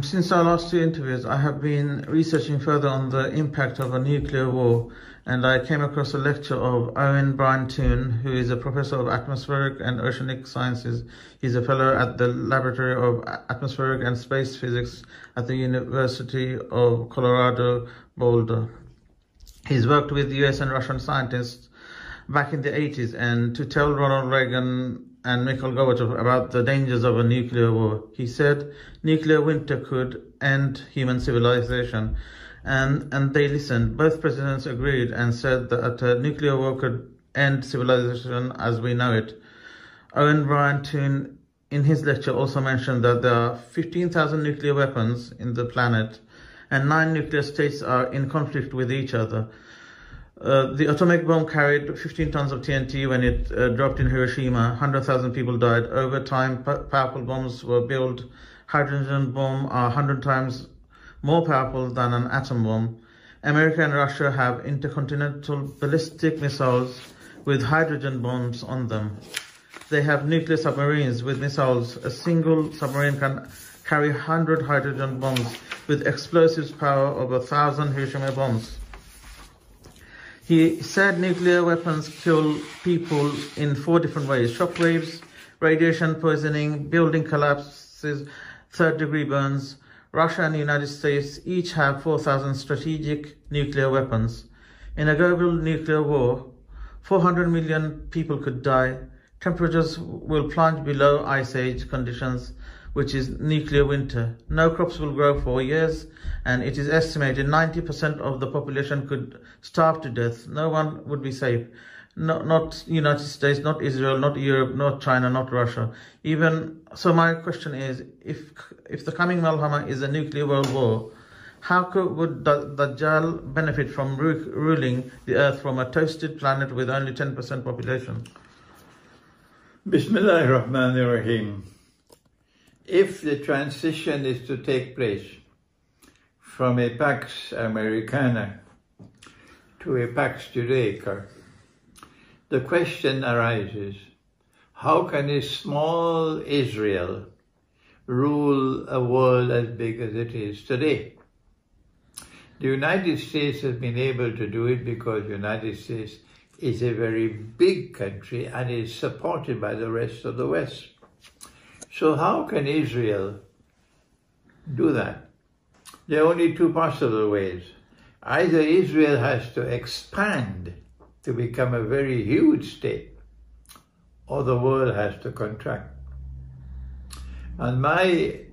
Since our last 2 interviews, I have been researching further on the impact of a nuclear war, and I came across a lecture of Owen Bryan-Toon, who is a professor of atmospheric and oceanic sciences. He's a fellow at the Laboratory of Atmospheric and Space Physics at the University of Colorado, Boulder. He's worked with US and Russian scientists back in the 80s, and to tell Ronald Reagan and Mikhail Gorbachev about the dangers of a nuclear war. He said nuclear winter could end human civilization, and they listened. Both presidents agreed and said that a nuclear war could end civilization as we know it. Owen Bryan-Toon in his lecture also mentioned that there are 15,000 nuclear weapons in the planet, and 9 nuclear states are in conflict with each other. The atomic bomb carried 15 tons of TNT when it dropped in Hiroshima. 100,000 people died. Over time, powerful bombs were built. Hydrogen bomb are 100 times more powerful than an atom bomb. America and Russia have intercontinental ballistic missiles with hydrogen bombs on them. They have nuclear submarines with missiles. A single submarine can carry 100 hydrogen bombs with explosive power of 1,000 Hiroshima bombs. He said nuclear weapons kill people in 4 different ways: shockwaves, radiation poisoning, building collapses, third-degree burns, Russia and the United States each have 4,000 strategic nuclear weapons. In a global nuclear war, 400 million people could die. Temperatures will plunge below ice age conditions, which is nuclear winter. No crops will grow for years, and it is estimated 90% of the population could starve to death. No one would be safe. Not United States, not Israel, not Europe, not China, not Russia. So my question is, if the coming Malhama is a nuclear world war, how would Dajjal benefit from ruling the earth from a toasted planet with only 10% population? Bismillahir Rahmanir Rahim. If the transition is to take place from a Pax Americana to a Pax Judaica, the question arises, how can a small Israel rule a world as big as it is today? The United States has been able to do it because the United States is a very big country and is supported by the rest of the West. So how can Israel do that? There are only two possible ways. Either Israel has to expand to become a very huge state, or the world has to contract. And my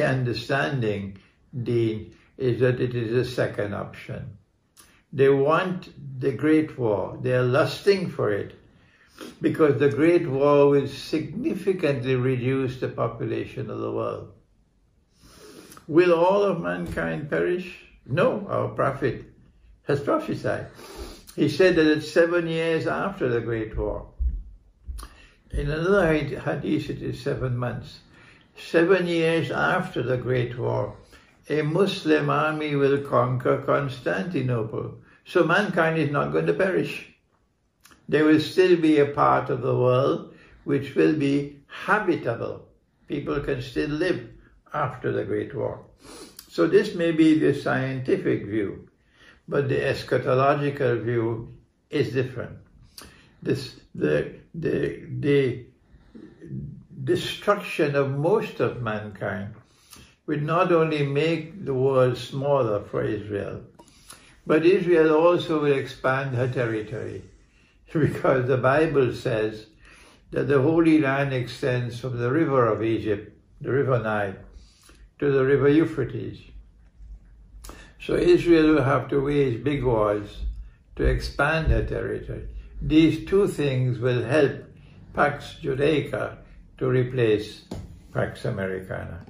understanding, Dean, is that it is the second option. They want the Great War. They are lusting for it because the Great War will significantly reduce the population of the world. Will all of mankind perish? No, our prophet has prophesied. He said that it's 7 years after the Great War. In another hadith, it is 7 months. 7 years after the Great War, a Muslim army will conquer Constantinople. So mankind is not going to perish. There will still be a part of the world which will be habitable. People can still live after the Great War. So this may be the scientific view, but the eschatological view is different. The destruction of most of mankind would not only make the world smaller for Israel, but Israel also will expand her territory, because the Bible says that the Holy Land extends from the river of Egypt, the river Nile, to the river Euphrates. So Israel will have to wage big wars to expand her territory. These two things will help Pax Judaica to replace Pax Americana.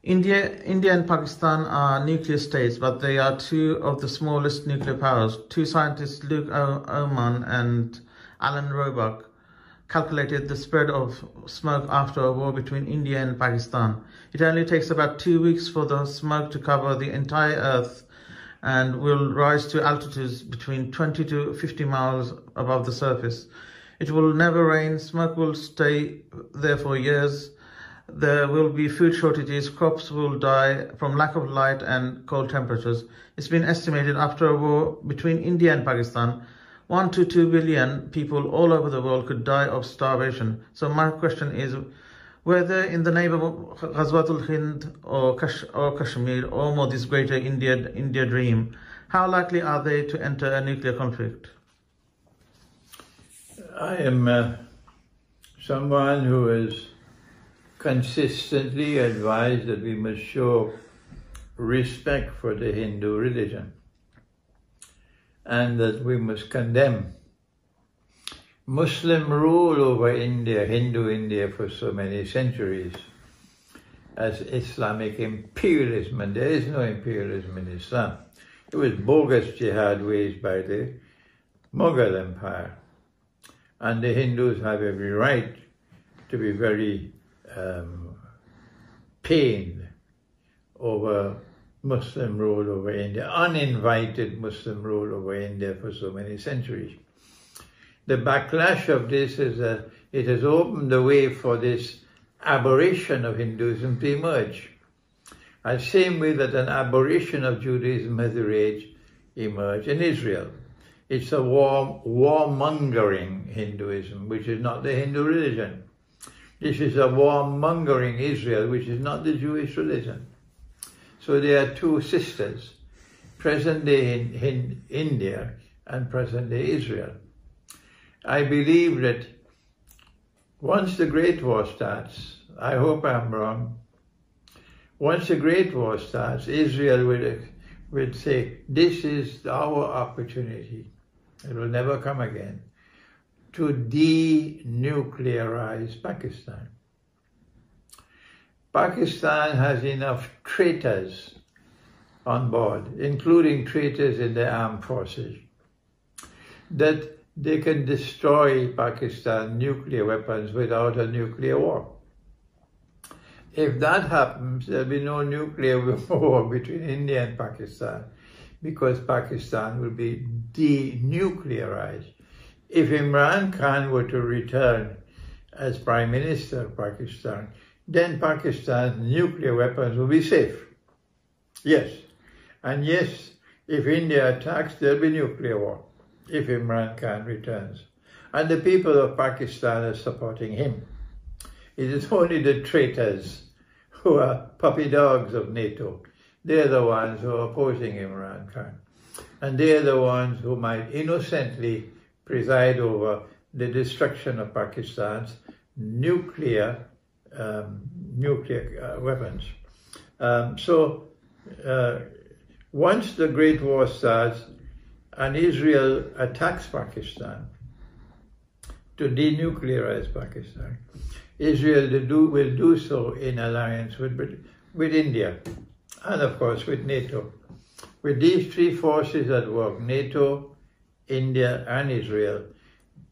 India and Pakistan are nuclear states, but they are two of the smallest nuclear powers. Two scientists, Luke Oman and Alan Roebuck, calculated the spread of smoke after a war between India and Pakistan. It only takes about 2 weeks for the smoke to cover the entire earth and will rise to altitudes between 20 to 50 miles above the surface. It will never rain, smoke will stay there for years. There will be food shortages, crops will die from lack of light and cold temperatures. It's been estimated after a war between India and Pakistan, 1 to 2 billion people all over the world could die of starvation. So my question is, whether in the name of Ghazwatul Hind or Kashmir or Modi's greater India dream, how likely are they to enter a nuclear conflict? I am someone who has consistently advised that we must show respect for the Hindu religion and that we must condemn Muslim rule over India, Hindu India, for so many centuries as Islamic imperialism, and there is no imperialism in Islam. It was bogus jihad waged by the Mughal Empire, and the Hindus have every right to be very pained over Muslim rule over India, uninvited Muslim rule over India for so many centuries. The backlash of this is that it has opened the way for this aberration of Hinduism to emerge. And same way that an aberration of Judaism has emerged in Israel. It's a warmongering Hinduism, which is not the Hindu religion. This is a warmongering Israel, which is not the Jewish religion. So there are two sisters, present day in India and present day Israel. I believe that once the Great War starts, I hope I'm wrong, once the Great War starts, Israel will say, this is our opportunity, it will never come again, to denuclearize Pakistan. Pakistan has enough traitors on board, including traitors in the armed forces, that they can destroy Pakistan's nuclear weapons without a nuclear war. If that happens, there'll be no nuclear war between India and Pakistan, because Pakistan will be denuclearized. If Imran Khan were to return as Prime Minister of Pakistan, then Pakistan's nuclear weapons will be safe. Yes. And yes, if India attacks, there'll be nuclear war, if Imran Khan returns. And the people of Pakistan are supporting him. It is only the traitors who are puppy dogs of NATO. They're the ones who are opposing Imran Khan. And they're the ones who might innocently preside over the destruction of Pakistan's nuclear weapons. Once the Great War starts and Israel attacks Pakistan to denuclearize Pakistan, Israel will do so in alliance with India and of course with NATO. With these three forces at work, NATO, India and Israel,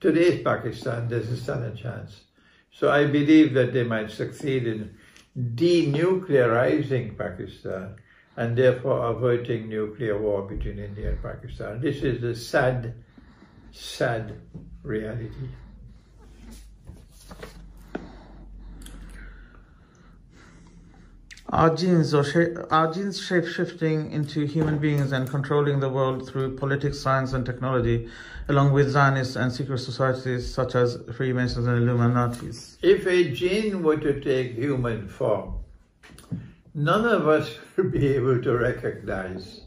today's Pakistan doesn't stand a chance. So I believe that they might succeed in denuclearizing Pakistan and therefore averting nuclear war between India and Pakistan. This is the sad, sad reality. Are genes shape-shifting into human beings and controlling the world through politics, science and technology, along with Zionist and secret societies such as Freemasons and Illuminatis? If a jinn were to take human form, none of us would be able to recognize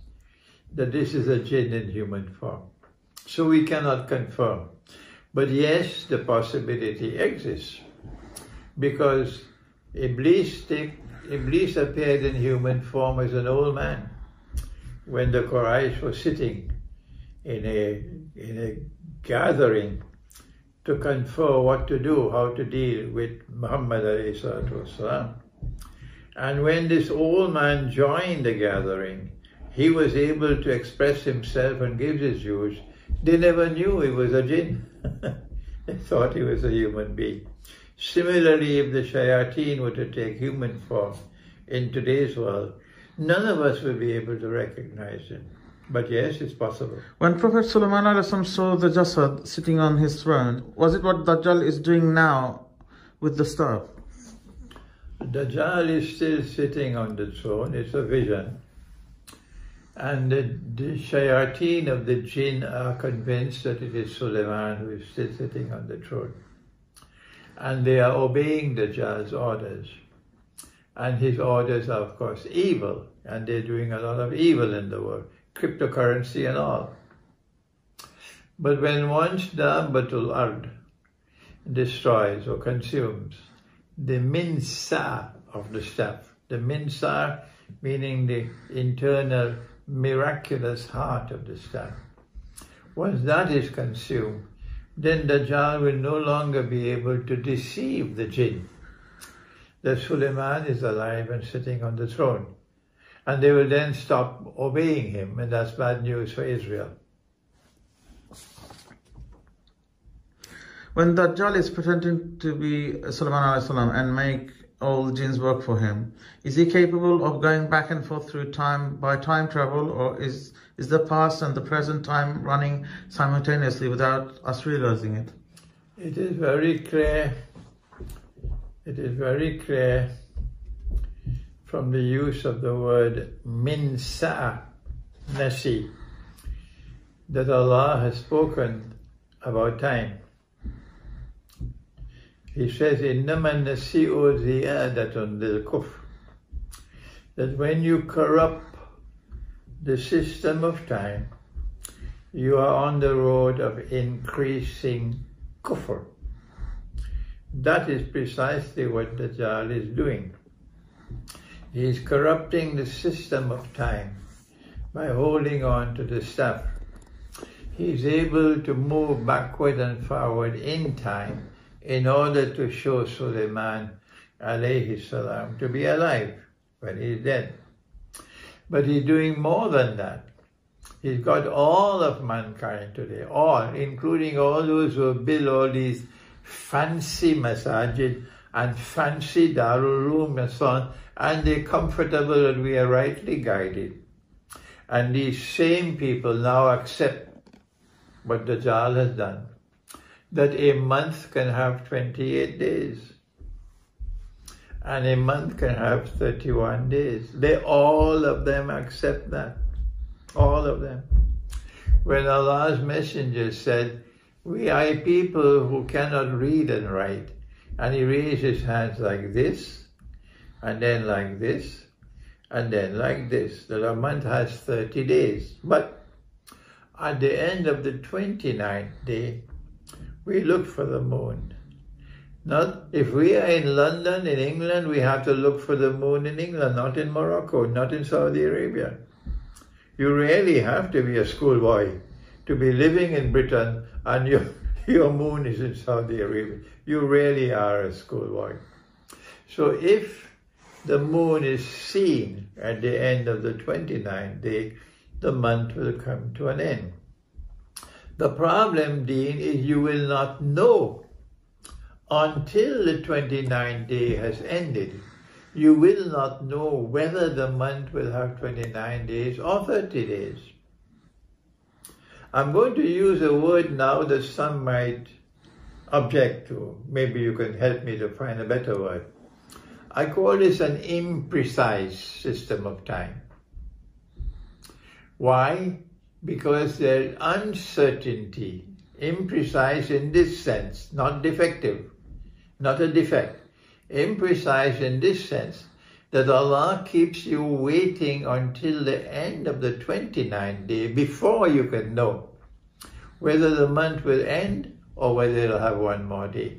that this is a jinn in human form. So we cannot confirm. But yes, the possibility exists, because Iblis appeared in human form as an old man when the Quraysh was sitting in a gathering to confer what to do, how to deal with Muhammad alayhi salatu wasalam. And when this old man joined the gathering, he was able to express himself and give his views. They never knew he was a jinn. They thought he was a human being. Similarly, if the shayateen were to take human form in today's world, none of us will be able to recognize him. But yes, it's possible. When Prophet Sulaiman saw the Jasad sitting on his throne, was it what Dajjal is doing now with the staff? Dajjal is still sitting on the throne. It's a vision. And the shayateen of the jinn are convinced that it is Sulaiman who is still sitting on the throne. And they are obeying Dajjal's orders. And his orders are, of course, evil. And they're doing a lot of evil in the world, cryptocurrency and all. But when once Dabbatul Ard destroys or consumes the minsa of the staff, the minsa meaning the internal miraculous heart of the staff, once that is consumed, then Dajjal will no longer be able to deceive the jinn that Sulaiman is alive and sitting on the throne. And they will then stop obeying him, and that's bad news for Israel. When Dajjal is pretending to be Sulaiman and make all jinns work for him, is he capable of going back and forth through time by time travel, or is the past and the present time running simultaneously without us realizing it? It is very clear. It is very clear from the use of the word minsa, nasi. that Allah has spoken about time. He says, إِنَّمَا النَّسِيءُ زِيَادَةٌ لِلْكُفْرِ, that when you corrupt the system of time, you are on the road of increasing kufr. That is precisely what Dajjal is doing. He is corrupting the system of time by holding on to the stuff. He is able to move backward and forward in time in order to show Sulaiman alayhi salam to be alive when he is dead. But he's doing more than that. He's got all of mankind today, all, including all those who build all these fancy masajid and fancy darul room and so on, and they're comfortable that we are rightly guided. And these same people now accept what Dajjal has done, that a month can have 28 days, and a month can have 31 days. They all of them accept that. All of them. When Allah's messenger said, we are people who cannot read and write, and he raised his hands like this, and then like this, and then like this, that a month has 30 days. But at the end of the 29th day, we look for the moon. Not if we are in London, in England, we have to look for the moon in England, not in Morocco, not in Saudi Arabia. You really have to be a schoolboy to be living in Britain and your moon is in Saudi Arabia. You really are a schoolboy. So if the moon is seen at the end of the 29th day, the month will come to an end. The problem, Dean, is you will not know until the 29th day has ended. You will not know whether the month will have 29 days or 30 days. I'm going to use a word now that some might object to. Maybe you can help me to find a better word. I call this an imprecise system of time. Why? Because there's uncertainty. Imprecise in this sense, not defective, not a defect. Imprecise in this sense, that Allah keeps you waiting until the end of the 29th day before you can know whether the month will end or whether it'll have one more day.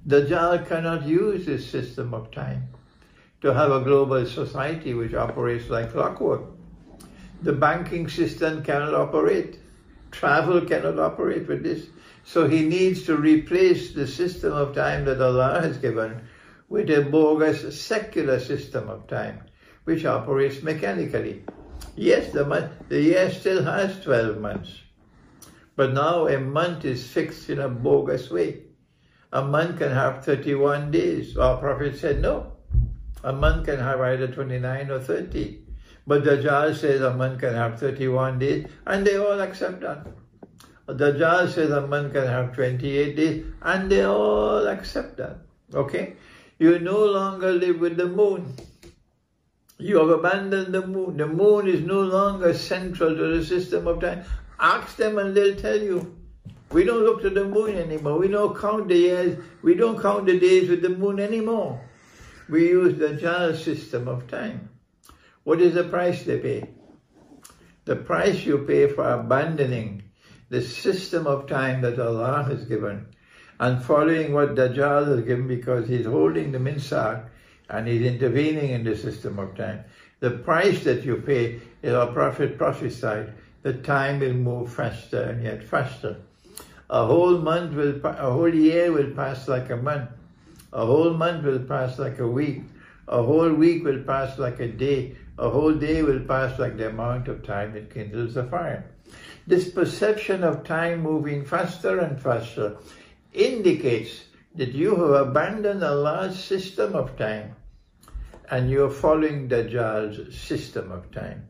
Dajjal cannot use this system of time to have a global society which operates like clockwork. The banking system cannot operate. Travel cannot operate with this. So he needs to replace the system of time that Allah has given with a bogus secular system of time, which operates mechanically. Yes, the year still has 12 months, but now a month is fixed in a bogus way. A month can have 31 days. Our Prophet said no. A month can have either 29 or 30. But Dajjal says a month can have 31 days, and they all accept that. Dajjal says a month can have 28 days, and they all accept that. Okay? You no longer live with the moon. You have abandoned the moon. The moon is no longer central to the system of time. Ask them and they'll tell you. We don't look to the moon anymore. We don't count the years. We don't count the days with the moon anymore. We use the Dajjal system of time. What is the price they pay? The price you pay for abandoning the system of time that Allah has given and following what Dajjal has given, because he's holding the minsar and he's intervening in the system of time. The price that you pay is our Prophet prophesied that time will move faster and yet faster. A whole year will pass like a month. A whole month will pass like a week. A whole week will pass like a day. A whole day will pass like the amount of time it kindles a fire. This perception of time moving faster and faster indicates that you have abandoned Allah's system of time and you're following Dajjal's system of time.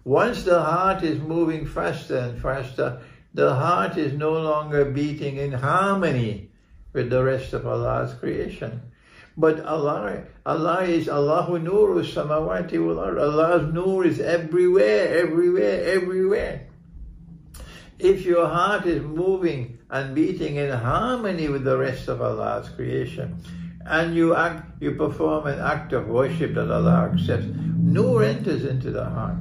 Once the heart is moving faster and faster, the heart is no longer beating in harmony with the rest of Allah's creation. But Allah is Allahu Nuru Samawati wal Ard. Allah's Nur is everywhere, everywhere, everywhere. If your heart is moving and beating in harmony with the rest of Allah's creation, and you perform an act of worship that Allah accepts, nur enters into the heart.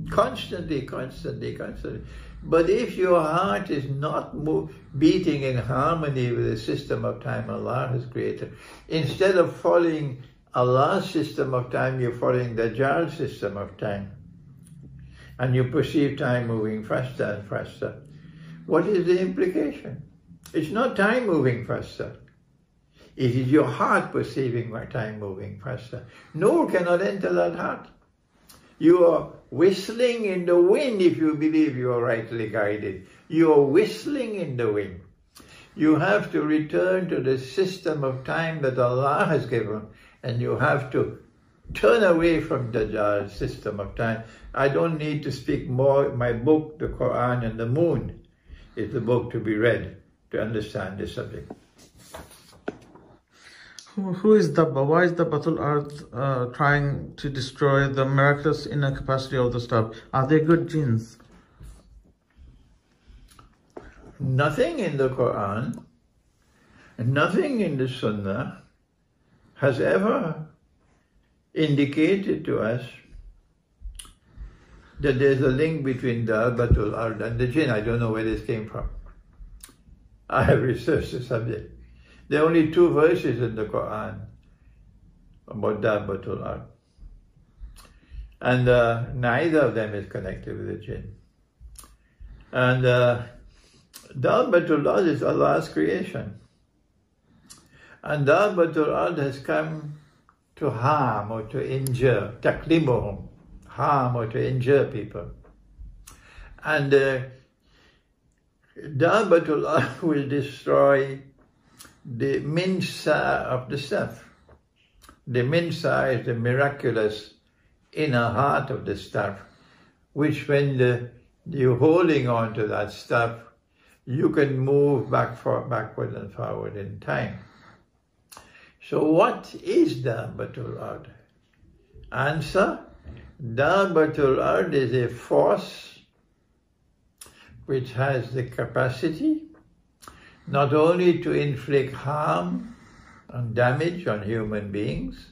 Constantly, constantly, constantly. But if your heart is not beating in harmony with the system of time Allah has created, instead of following Allah's system of time, you're following the Dajjal's system of time. And you perceive time moving faster and faster. What is the implication? It's not time moving faster. It is your heart perceiving time moving faster. Nur cannot enter that heart. You are whistling in the wind if you believe you are rightly guided. You are whistling in the wind. You have to return to the system of time that Allah has given, and you have to turn away from Dajjal's system of time. I don't need to speak more. My book, the Quran and the Moon, is the book to be read to understand this subject. Who is Dabba? Why is Dabbatul Ard trying to destroy the miraculous inner capacity of the stuff? Are they good jinns? Nothing in the Quran, nothing in the Sunnah has ever indicated to us that there's a link between Dabbatul Ard and the jinn. I don't know where this came from. I have researched the subject. There are only 2 verses in the Quran about Dabbatul Ard. And neither of them is connected with the jinn. And Dabbatul Ard is Allah's creation. And Dabbatul Ard has come to harm or to injure, taklimuhum, harm or to injure people. And Dabbatul Ard will destroy the minsa of the stuff. The minsa is the miraculous inner heart of the stuff, which when you're holding on to that stuff, you can move backward and forward in time. So what is Dabbatul Ard? Answer, Dabbatul Ard is a force which has the capacity not only to inflict harm and damage on human beings,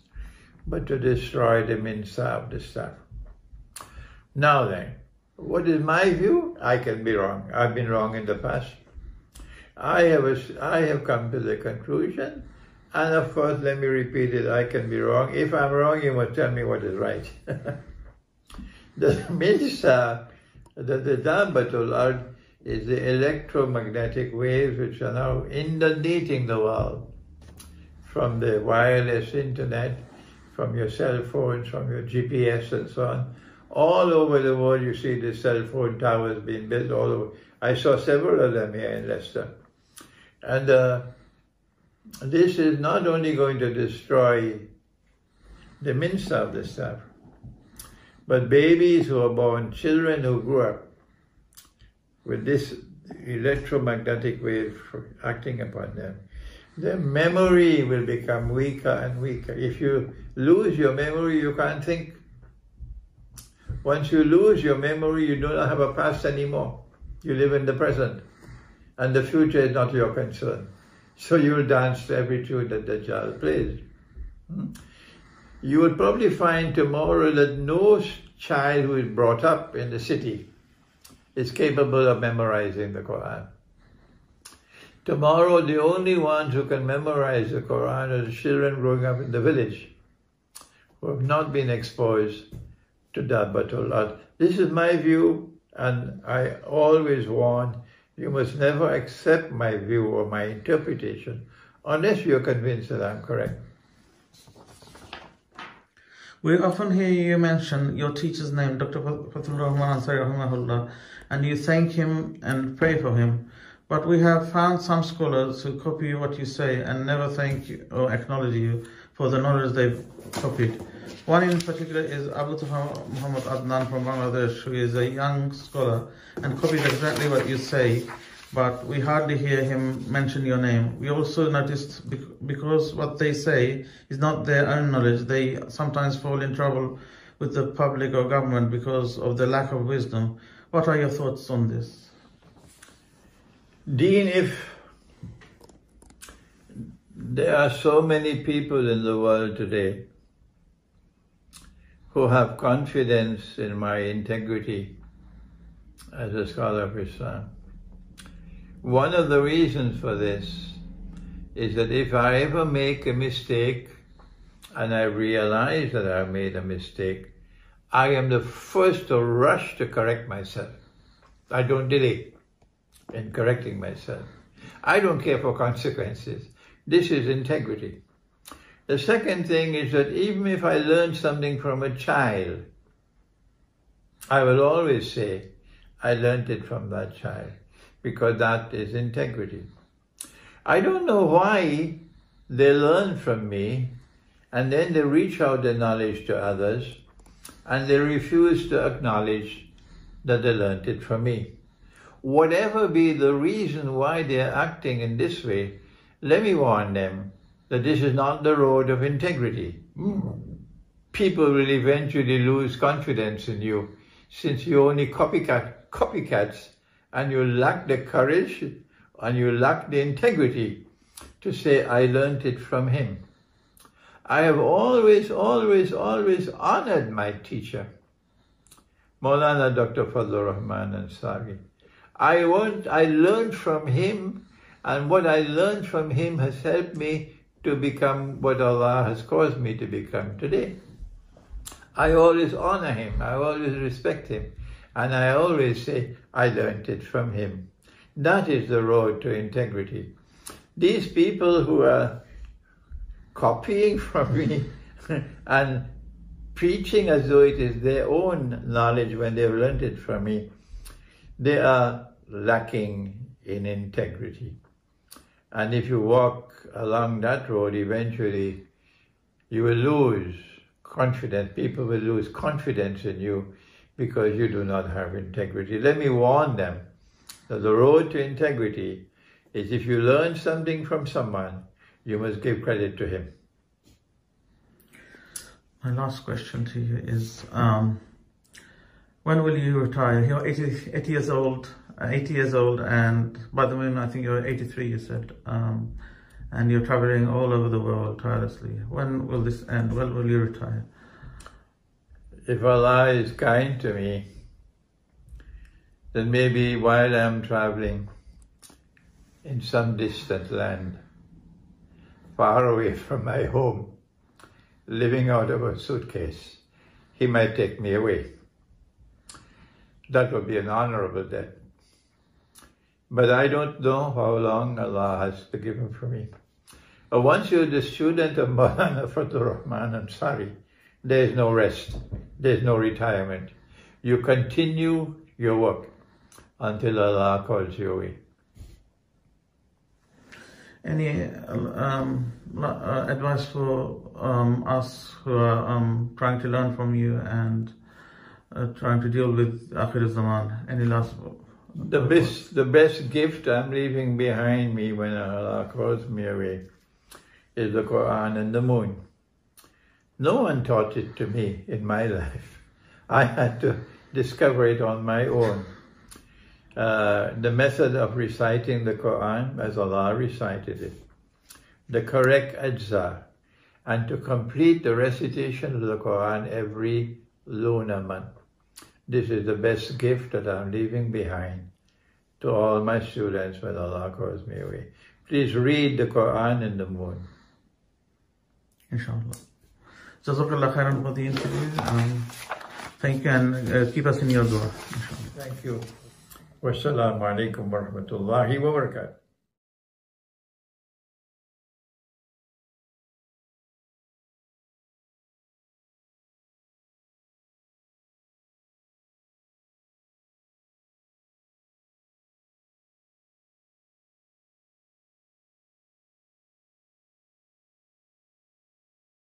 but to destroy the minsa of the stuff. Now then, what is my view? I can be wrong. I've been wrong in the past. I have come to the conclusion, and of course, let me repeat it, I can be wrong. If I'm wrong, you must tell me what is right. The minsa, the Dabbatul Ard, is the electromagnetic waves which are now inundating the world from the wireless internet, from your cell phones, from your GPS and so on. All over the world you see the cell phone towers being built all over. I saw several of them here in Leicester. And this is not only going to destroy the minsa of the stuff, but babies who are born, children who grew up with this electromagnetic wave acting upon them, their memory will become weaker and weaker. If you lose your memory, you can't think. Once you lose your memory, you do not have a past anymore. You live in the present, and the future is not your concern. So you will dance to every tune that the Dajjal plays. You will probably find tomorrow that no child who is brought up in the city is capable of memorizing the Quran. Tomorrow, the only ones who can memorize the Quran are the children growing up in the village, who have not been exposed to Dabbatul Ard. This is my view, and I always warn, you must never accept my view or my interpretation unless you're convinced that I'm correct. We often hear you mention your teacher's name, Dr. Fathur Rahman Ansari Rahimahullah, and you thank him and pray for him. But we have found some scholars who copy what you say and never thank you or acknowledge you for the knowledge they've copied. One in particular is Abu Taha Muhammad Adnan from Bangladesh, who is a young scholar and copies exactly what you say, but we hardly hear him mention your name. We also noticed because what they say is not their own knowledge, they sometimes fall in trouble with the public or government because of the lack of wisdom. What are your thoughts on this? Dean, if there are so many people in the world today who have confidence in my integrity as a scholar of Islam, one of the reasons for this is that if I ever make a mistake and I realize that I've made a mistake, I am the first to rush to correct myself. I don't delay in correcting myself. I don't care for consequences. This is integrity. The second thing is that even if I learn something from a child, I will always say, I learned it from that child, because that is integrity. I don't know why they learn from me and then they reach out their knowledge to others and they refuse to acknowledge that they learned it from me. Whatever be the reason why they are acting in this way, let me warn them that this is not the road of integrity. People will eventually lose confidence in you since you're only copycats and you lack the courage and you lack the integrity to say, I learned it from him. I have always honored my teacher, Maulana Dr. Fadlur Rahman Ansari. I learned from him, and what I learned from him has helped me to become what Allah has caused me to become today. I always honor him, I always respect him, and I always say, I learned it from him. That is the road to integrity. These people who are copying from me and preaching as though it is their own knowledge when they've learned it from me, they are lacking in integrity. And if you walk along that road, eventually you will lose confidence. People will lose confidence in you because you do not have integrity. Let me warn them that the road to integrity is if you learn something from someone, you must give credit to him. My last question to you is, when will you retire? You're 80 years old, and by the way, I think you're 83, you said, and you're traveling all over the world tirelessly. When will this end? When will you retire? If Allah is kind to me, then maybe while I'm traveling in some distant land, far away from my home, living out of a suitcase, he might take me away. That would be an honorable death. But I don't know how long Allah has forgiven for me. But once you're the student of Maulana Fadlur Rahman Ansari, there is no rest, there is no retirement. You continue your work until Allah calls you away. Any advice for us who are trying to learn from you and trying to deal with akhir, zaman? Any last? The best gift I'm leaving behind me when Allah calls me away is the Quran and the moon. No one taught it to me in my life. I had to discover it on my own. The method of reciting the Quran as Allah recited it, the correct ajza, and to complete the recitation of the Quran every lunar month. This is the best gift that I'm leaving behind to all my students when Allah calls me away. Please read the Quran in the moon. Inshallah. Jazakallah khairan for the interview. Thank you, and keep us in your dua. Inshallah. Thank you. Wassalamualaikum warahmatullahi wabarakatuh.